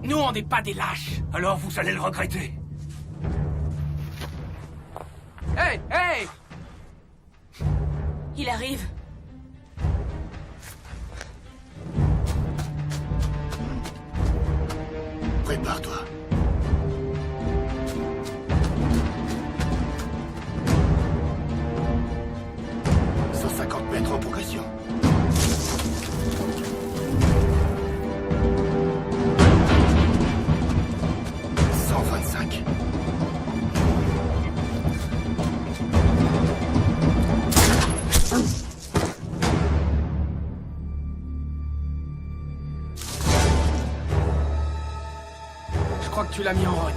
Nous, on n'est pas des lâches. Alors vous allez le regretter. Hey, hey! Il arrive. Prépare-toi. Mètres en progression. Je crois que tu l'as mis en rogne.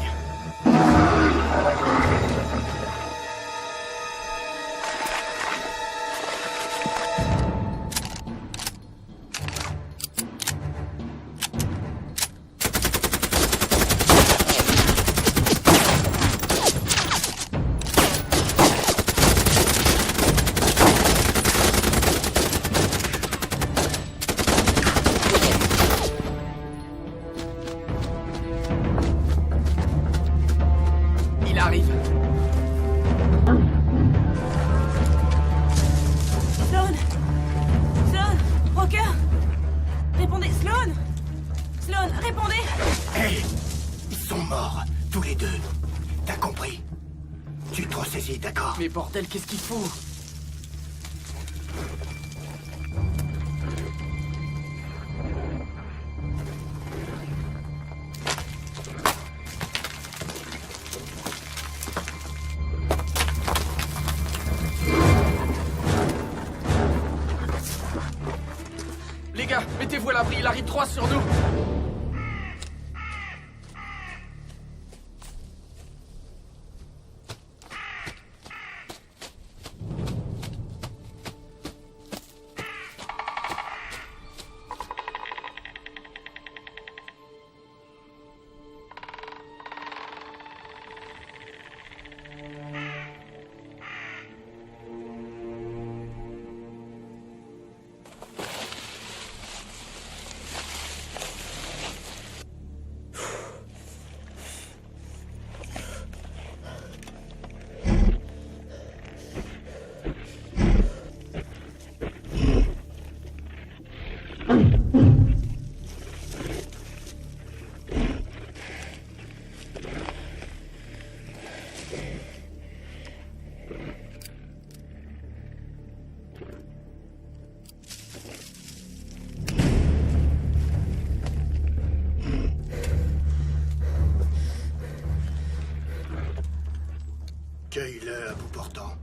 Mais bordel, qu'est-ce qu'il faut? l'abri, il arrive droit sur nous. Cueille-le à bout portant.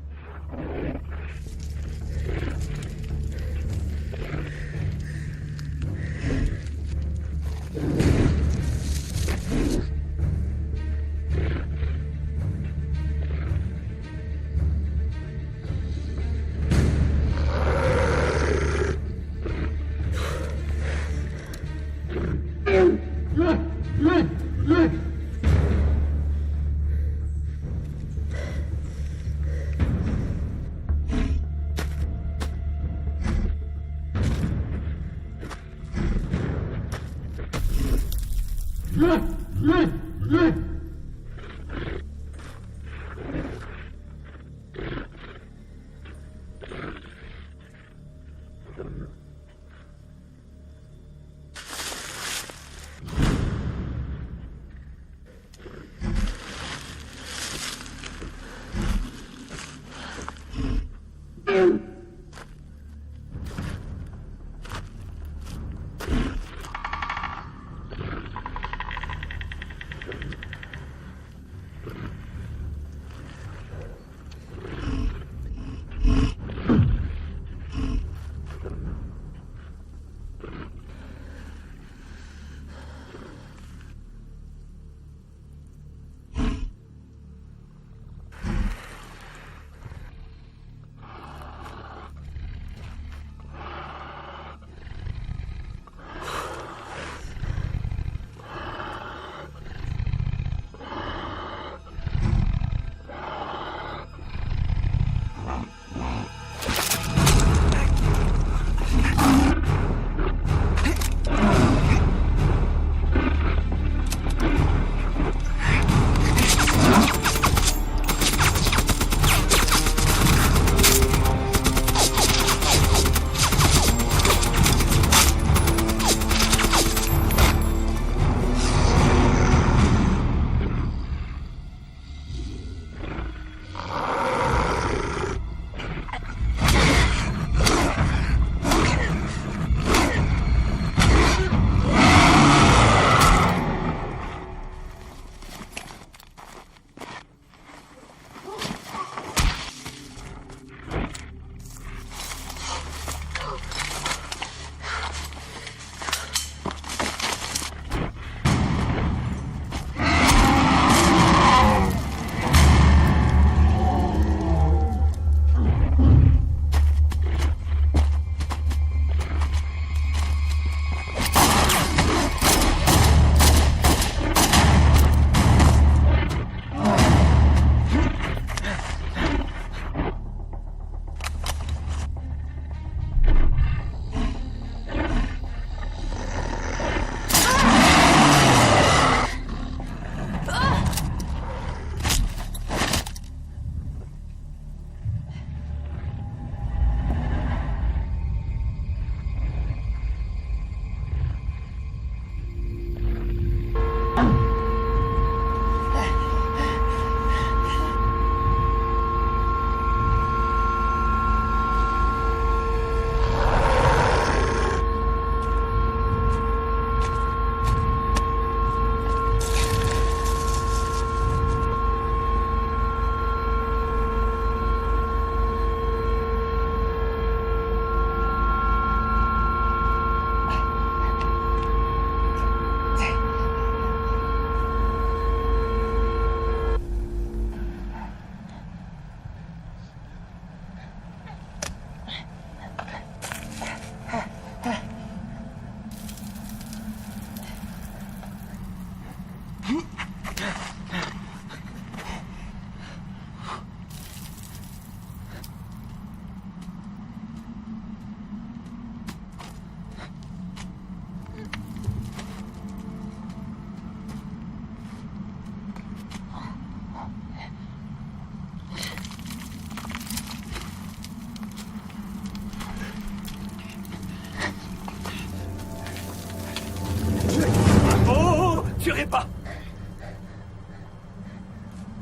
tirez pas!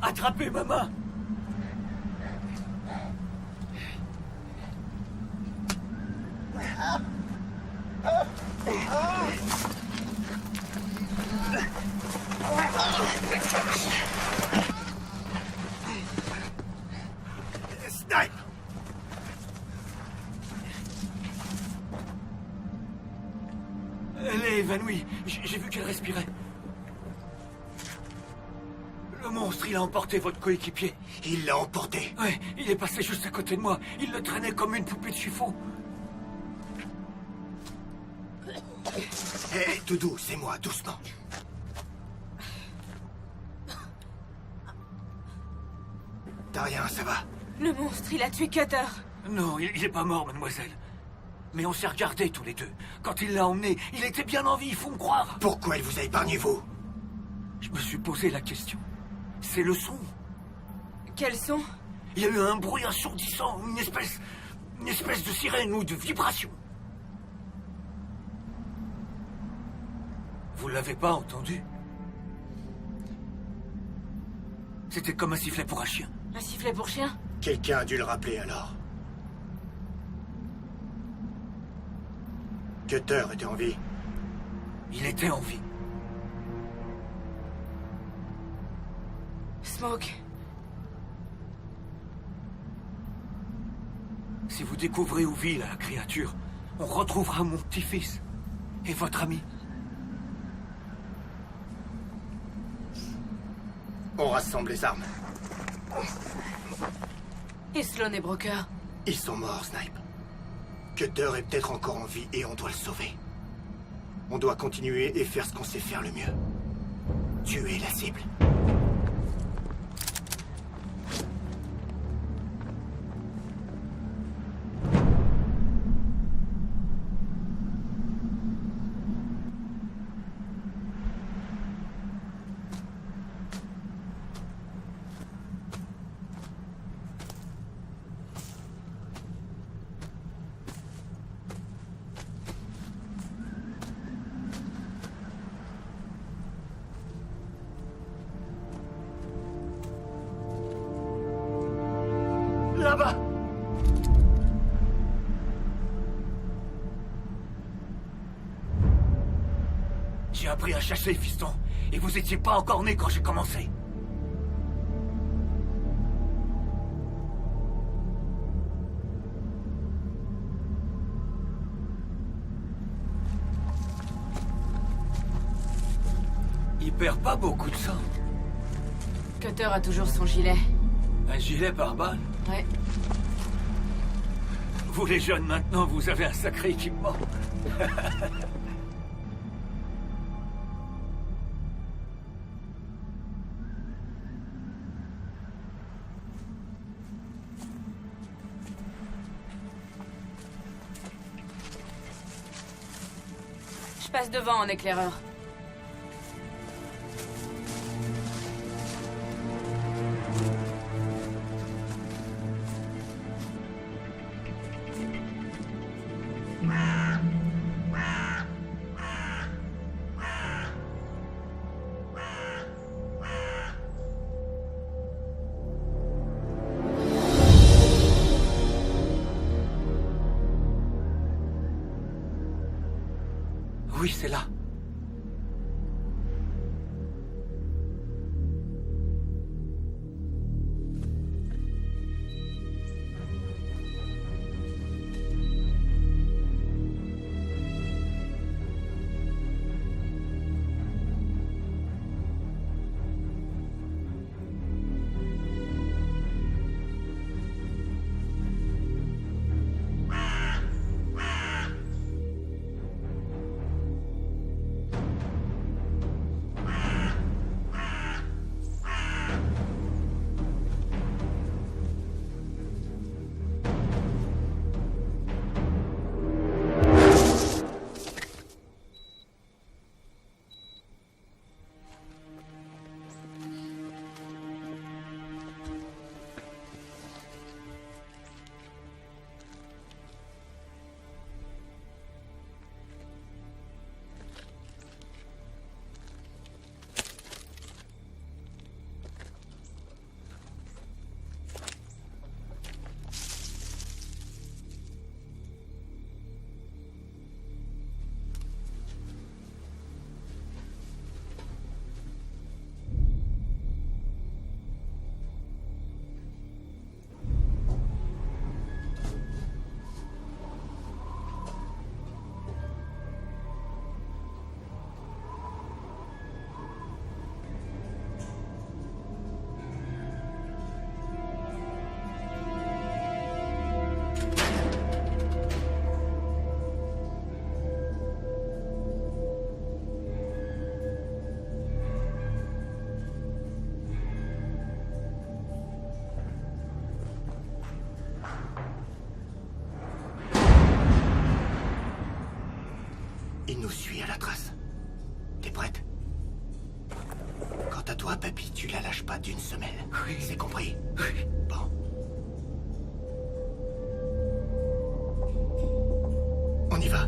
Attrapez ma main! Snipe! Elle est évanouie. J'ai vu qu'elle respirait. Le monstre, il a emporté votre coéquipier. Il l'a emporté. Ouais, il est passé juste à côté de moi. Il le traînait comme une poupée de chiffon. Hé, tout doux, c'est moi, doucement. T'as rien, ça va? Le monstre, il a tué Cutter. Non, il est pas mort, mademoiselle. Mais on s'est regardés tous les deux. Quand il l'a emmené, il était bien en vie, il faut me croire. Pourquoi il vous a épargné, vous? Je me suis posé la question. C'est le son. Quel son? Il y a eu un bruit assourdissant, une espèce de sirène ou de vibration. Vous l'avez pas entendu? C'était comme un sifflet pour un chien. Un sifflet pour chien? Quelqu'un a dû le rappeler, alors. Cutter était en vie. Il était en vie. Smoke. Si vous découvrez où vit la créature, on retrouvera mon petit-fils et votre ami. On rassemble les armes. Et Sloan et Broker? Ils sont morts, Snipe. Cutter est peut-être encore en vie et on doit le sauver. On doit continuer et faire ce qu'on sait faire le mieux. Tuer la cible. Là-bas! J'ai appris à chasser, fiston. Et vous étiez pas encore né quand j'ai commencé. Il perd pas beaucoup de sang. Cutter a toujours son gilet. Un gilet par balle? Ouais. Vous les jeunes maintenant, vous avez un sacré équipement. Je passe devant en éclaireur. Oui, c'est là. la trace. T'es prête? Quant à toi, papy, tu la lâches pas d'une semelle. Oui. C'est compris? Oui. Bon. On y va.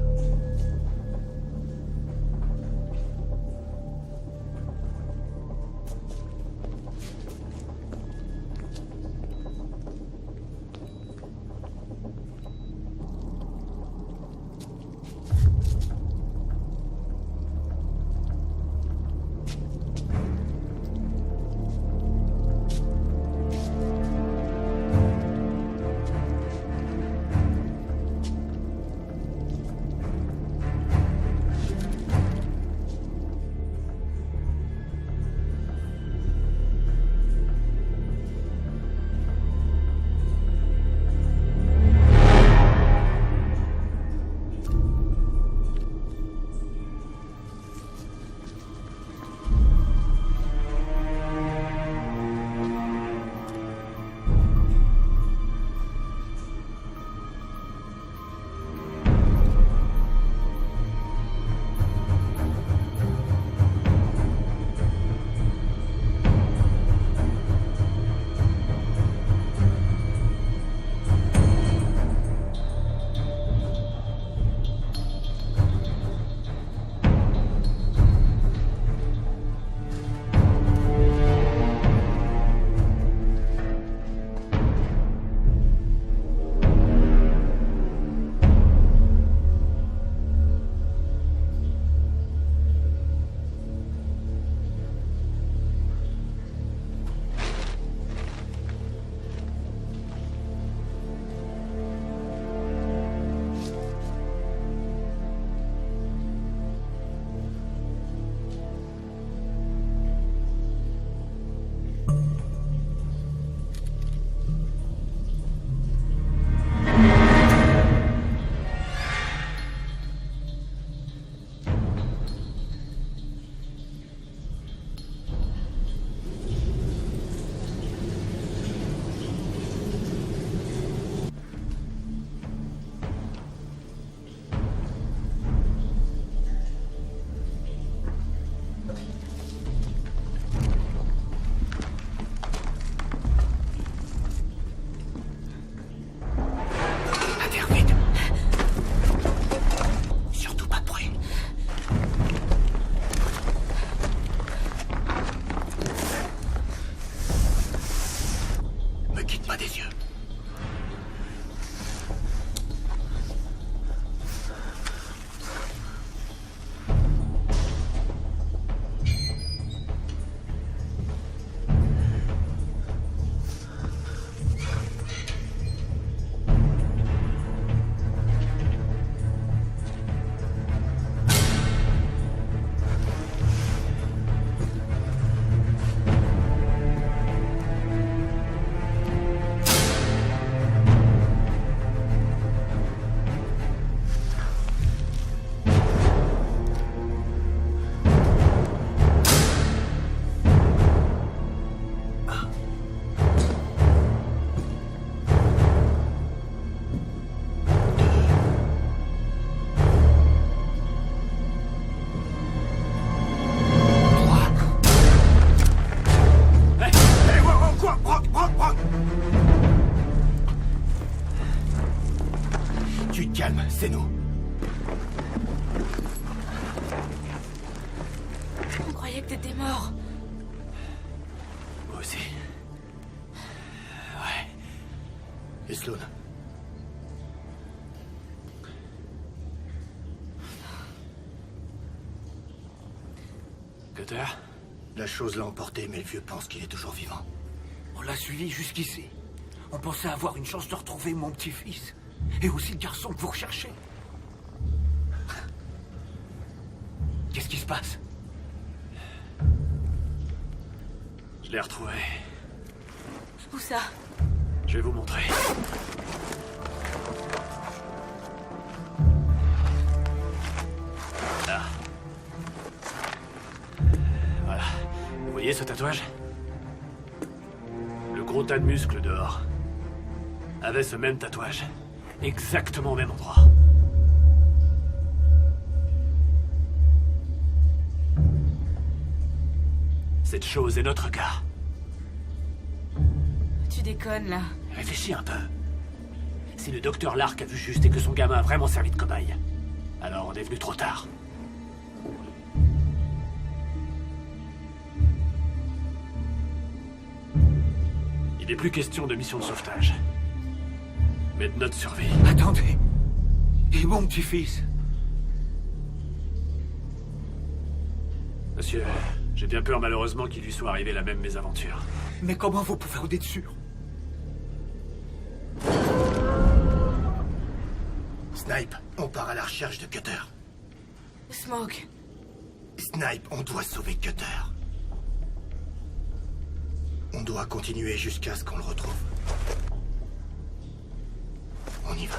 C'est nous. On croyait que t'étais mort. Moi aussi. Ouais. Et Sloan? Cutter? La chose l'a emporté, mais le vieux pense qu'il est toujours vivant. On l'a suivi jusqu'ici. On pensait avoir une chance de retrouver mon petit-fils. Et aussi le garçon que vous recherchez. Qu'est-ce qui se passe? Je l'ai retrouvé. Où ça? Je vais vous montrer. Là. Voilà. Vous voyez ce tatouage? Le gros tas de muscles dehors avait ce même tatouage. Exactement au même endroit. Cette chose est notre cas. Tu déconnes, là. Réfléchis un peu. Si le docteur Lark a vu juste et que son gamin a vraiment servi de cobaye, alors on est venu trop tard. Il n'est plus question de mission de sauvetage, mais de notre survie. Attendez. Et mon petit-fils? Monsieur, j'ai bien peur malheureusement qu'il lui soit arrivé la même mésaventure. Mais comment vous pouvez en être sûr? Snipe, on part à la recherche de Cutter. Smoke. Snipe, on doit sauver Cutter. On doit continuer jusqu'à ce qu'on le retrouve. On y va.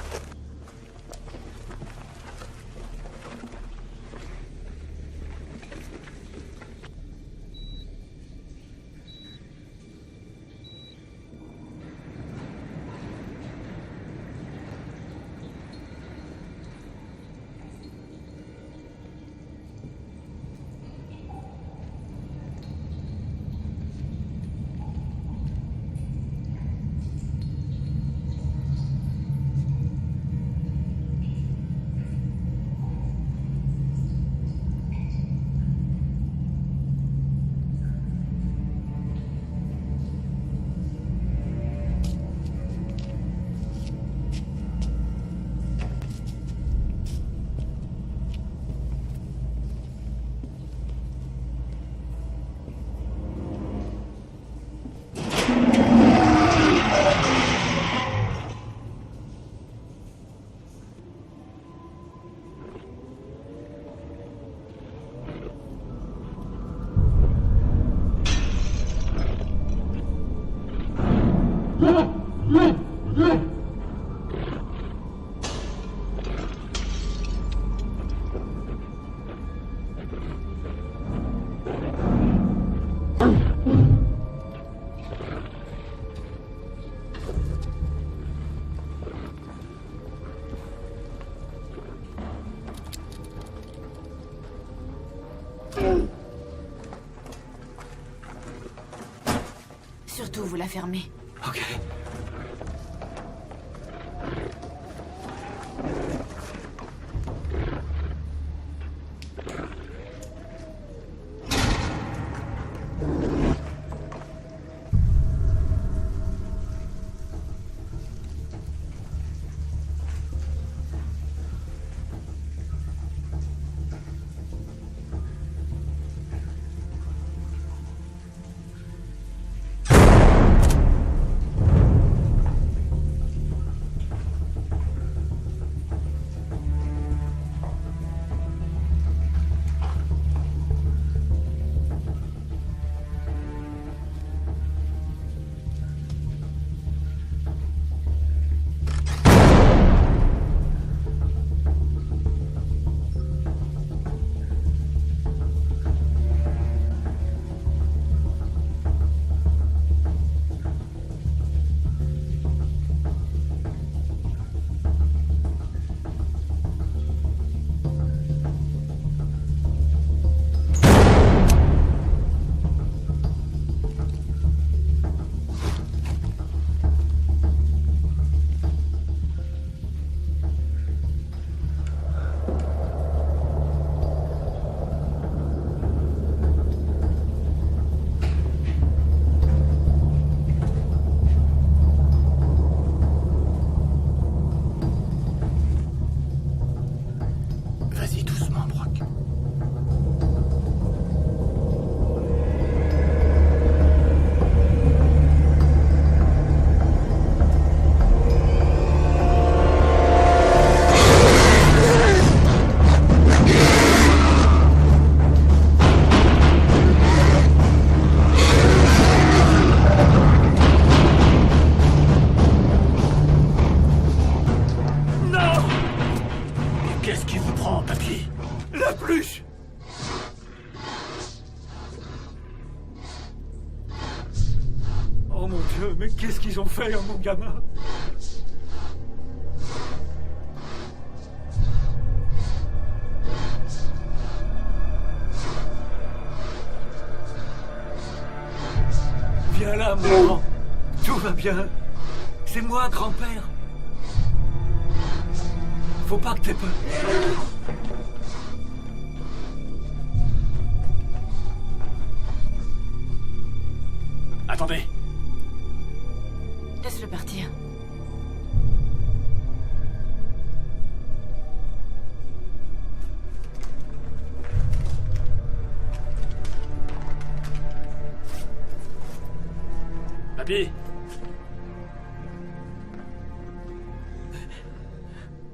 Surtout, vous la fermez. Ok. Mais qu'est-ce qu'ils ont fait à mon gamin? Viens là, mon grand. Tout va bien. C'est moi, grand-père. Faut pas que t'aies peur. Attendez. Laisse-le partir. Papy.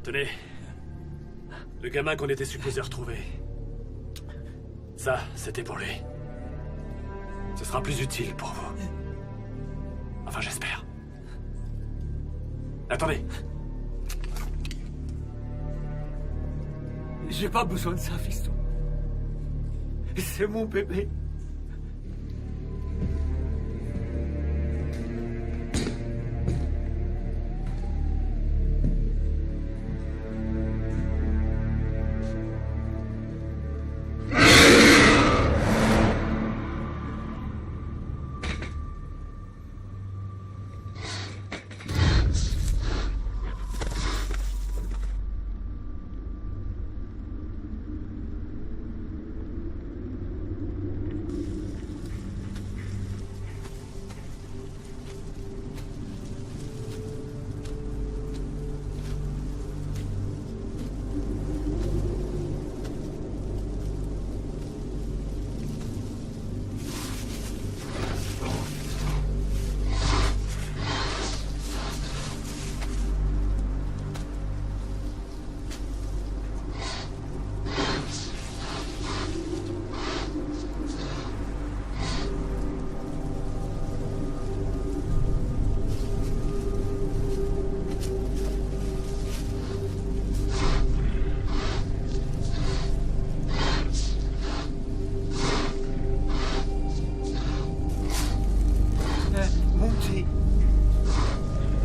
Tenez. Le gamin qu'on était supposé retrouver. Ça, c'était pour lui. Ce sera plus utile pour vous. Enfin, j'espère. Attendez. J'ai pas besoin de ça, fiston. C'est mon bébé.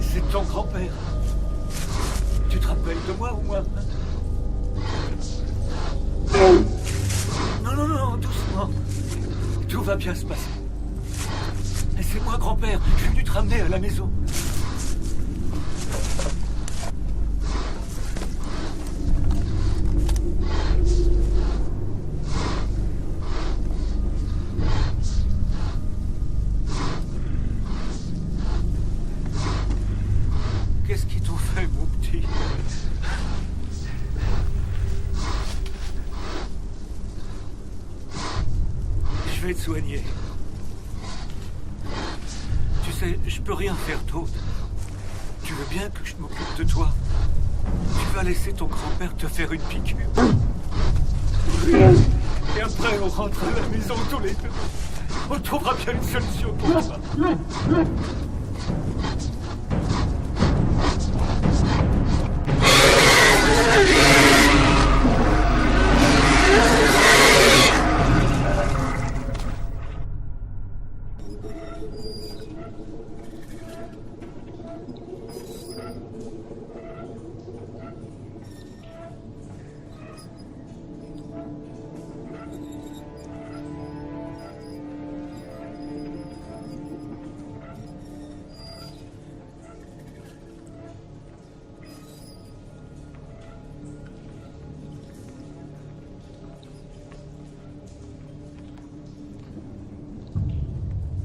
C'est ton grand-père. Tu te rappelles de moi ou moi? Non, doucement. Tout va bien se passer. C'est moi, grand-père. Je suis venu te ramener à la maison. Qu'est-ce qu'ils t'ont fait, mon petit? Je vais te soigner. Tu sais, je peux rien faire d'autre. Tu veux bien que je m'occupe de toi? Tu vas laisser ton grand-père te faire une piqûre. Et après, on rentre à la maison tous les deux. On trouvera bien une solution pour toi.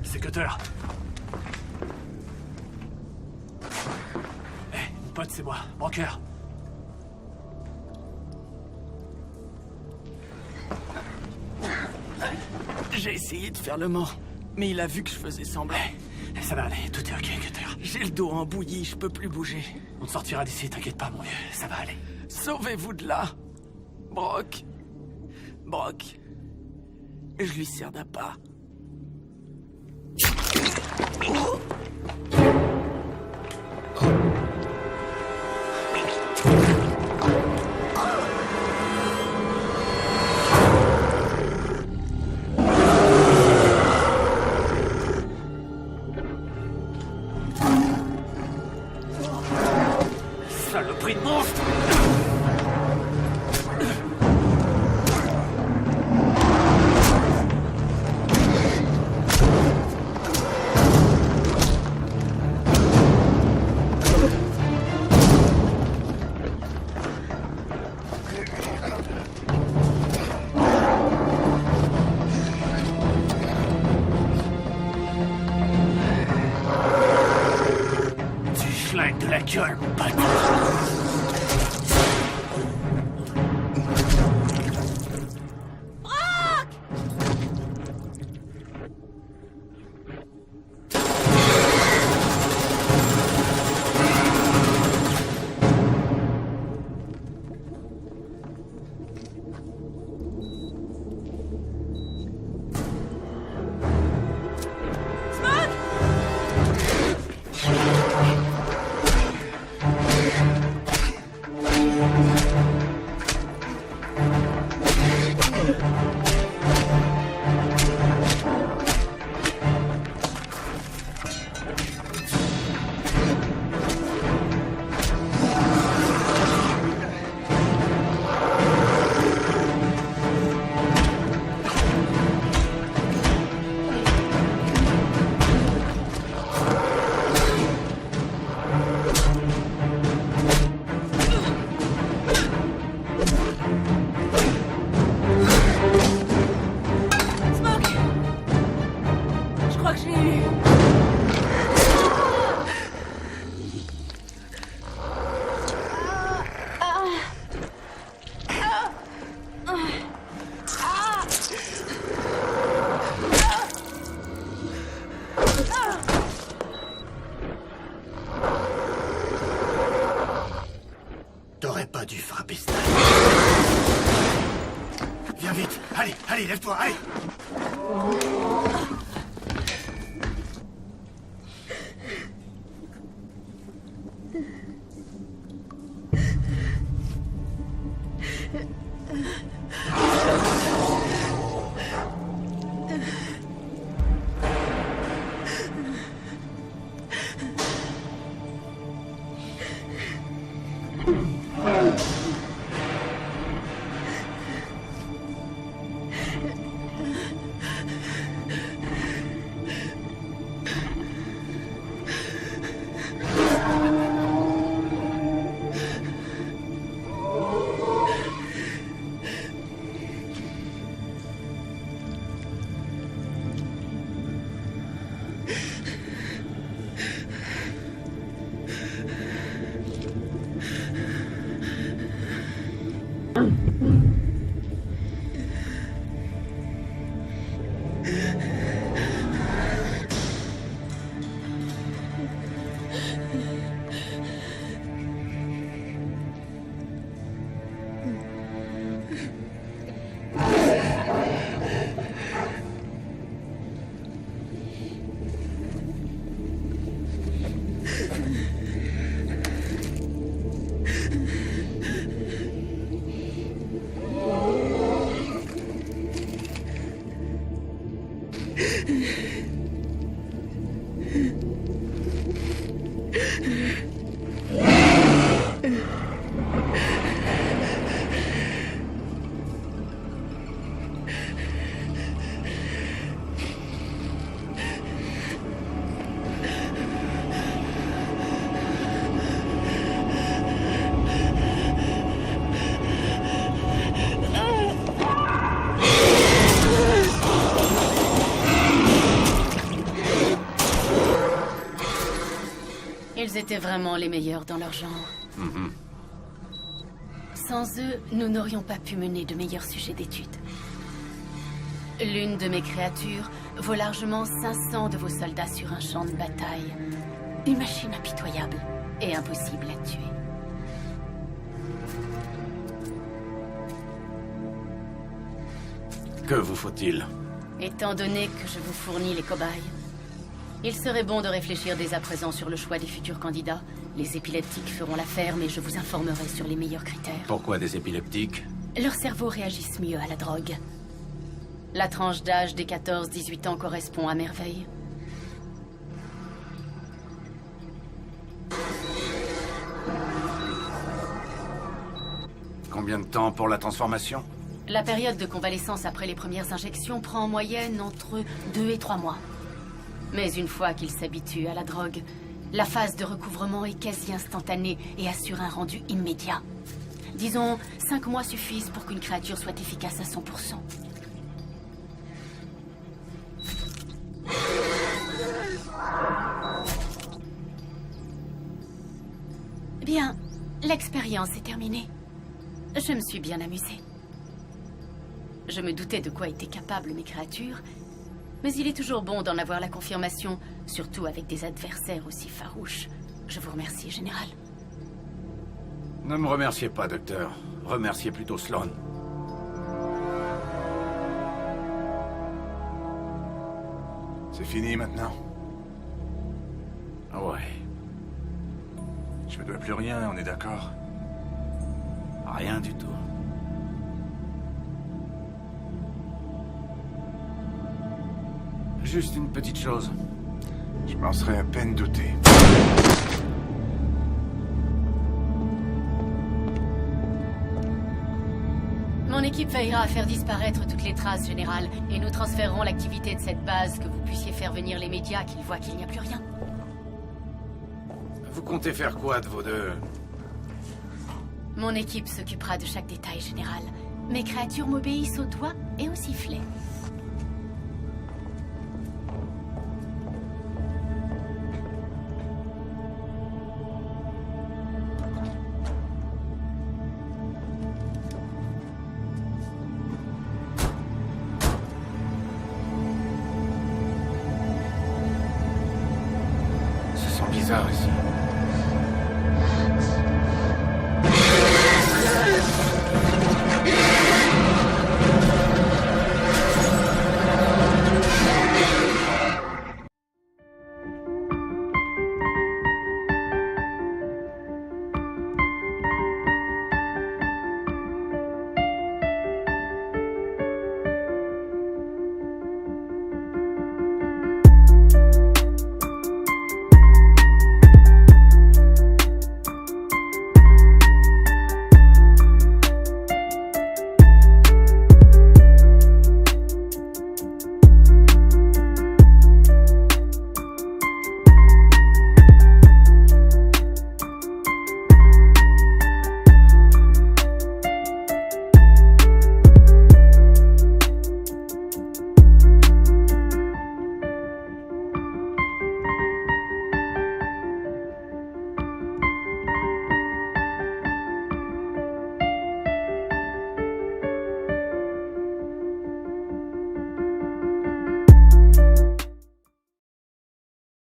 C'est Cutter. Hé, mon pote, c'est moi, Broker. J'ai essayé de faire le mort, mais il a vu que je faisais semblant. Ça va aller, tout est ok, Cutter. J'ai le dos en bouillie, je peux plus bouger. On te sortira d'ici, t'inquiète pas, mon vieux, ça va aller. Sauvez-vous de là, Brock. Brock. Je lui sers d'appât. Saloperie de monstre! gueule, bâtard. T'aurais pas dû frapper ça. Viens vite. Allez, lève-toi, allez. Ils étaient vraiment les meilleurs dans leur genre. Sans eux, nous n'aurions pas pu mener de meilleurs sujets d'étude. L'une de mes créatures vaut largement 500 de vos soldats sur un champ de bataille. Une machine impitoyable et impossible à tuer. Que vous faut-il? Étant donné que je vous fournis les cobayes, il serait bon de réfléchir dès à présent sur le choix des futurs candidats. Les épileptiques feront l'affaire, mais je vous informerai sur les meilleurs critères. Pourquoi des épileptiques? Leurs cerveaux réagissent mieux à la drogue. La tranche d'âge des 14-18 ans correspond à merveille. Combien de temps pour la transformation? La période de convalescence après les premières injections prend en moyenne entre 2 et 3 mois. Mais une fois qu'ils s'habituent à la drogue, la phase de recouvrement est quasi instantanée et assure un rendu immédiat. Disons, 5 mois suffisent pour qu'une créature soit efficace à 100%. Bien, l'expérience est terminée. Je me suis bien amusée. Je me doutais de quoi étaient capables mes créatures, mais il est toujours bon d'en avoir la confirmation, surtout avec des adversaires aussi farouches. Je vous remercie, Général. Ne me remerciez pas, docteur. Remerciez plutôt Sloan. C'est fini maintenant? Ouais. Je me dois plus rien, on est d'accord? Rien du tout. Juste une petite chose. Je m'en serais à peine douté. Mon équipe veillera à faire disparaître toutes les traces, Général, et nous transférerons l'activité de cette base, que vous puissiez faire venir les médias, qu'ils voient qu'il n'y a plus rien. Vous comptez faire quoi de vos deux? Mon équipe s'occupera de chaque détail, Général. Mes créatures m'obéissent au doigt et au sifflet. Ça sent bizarre ici.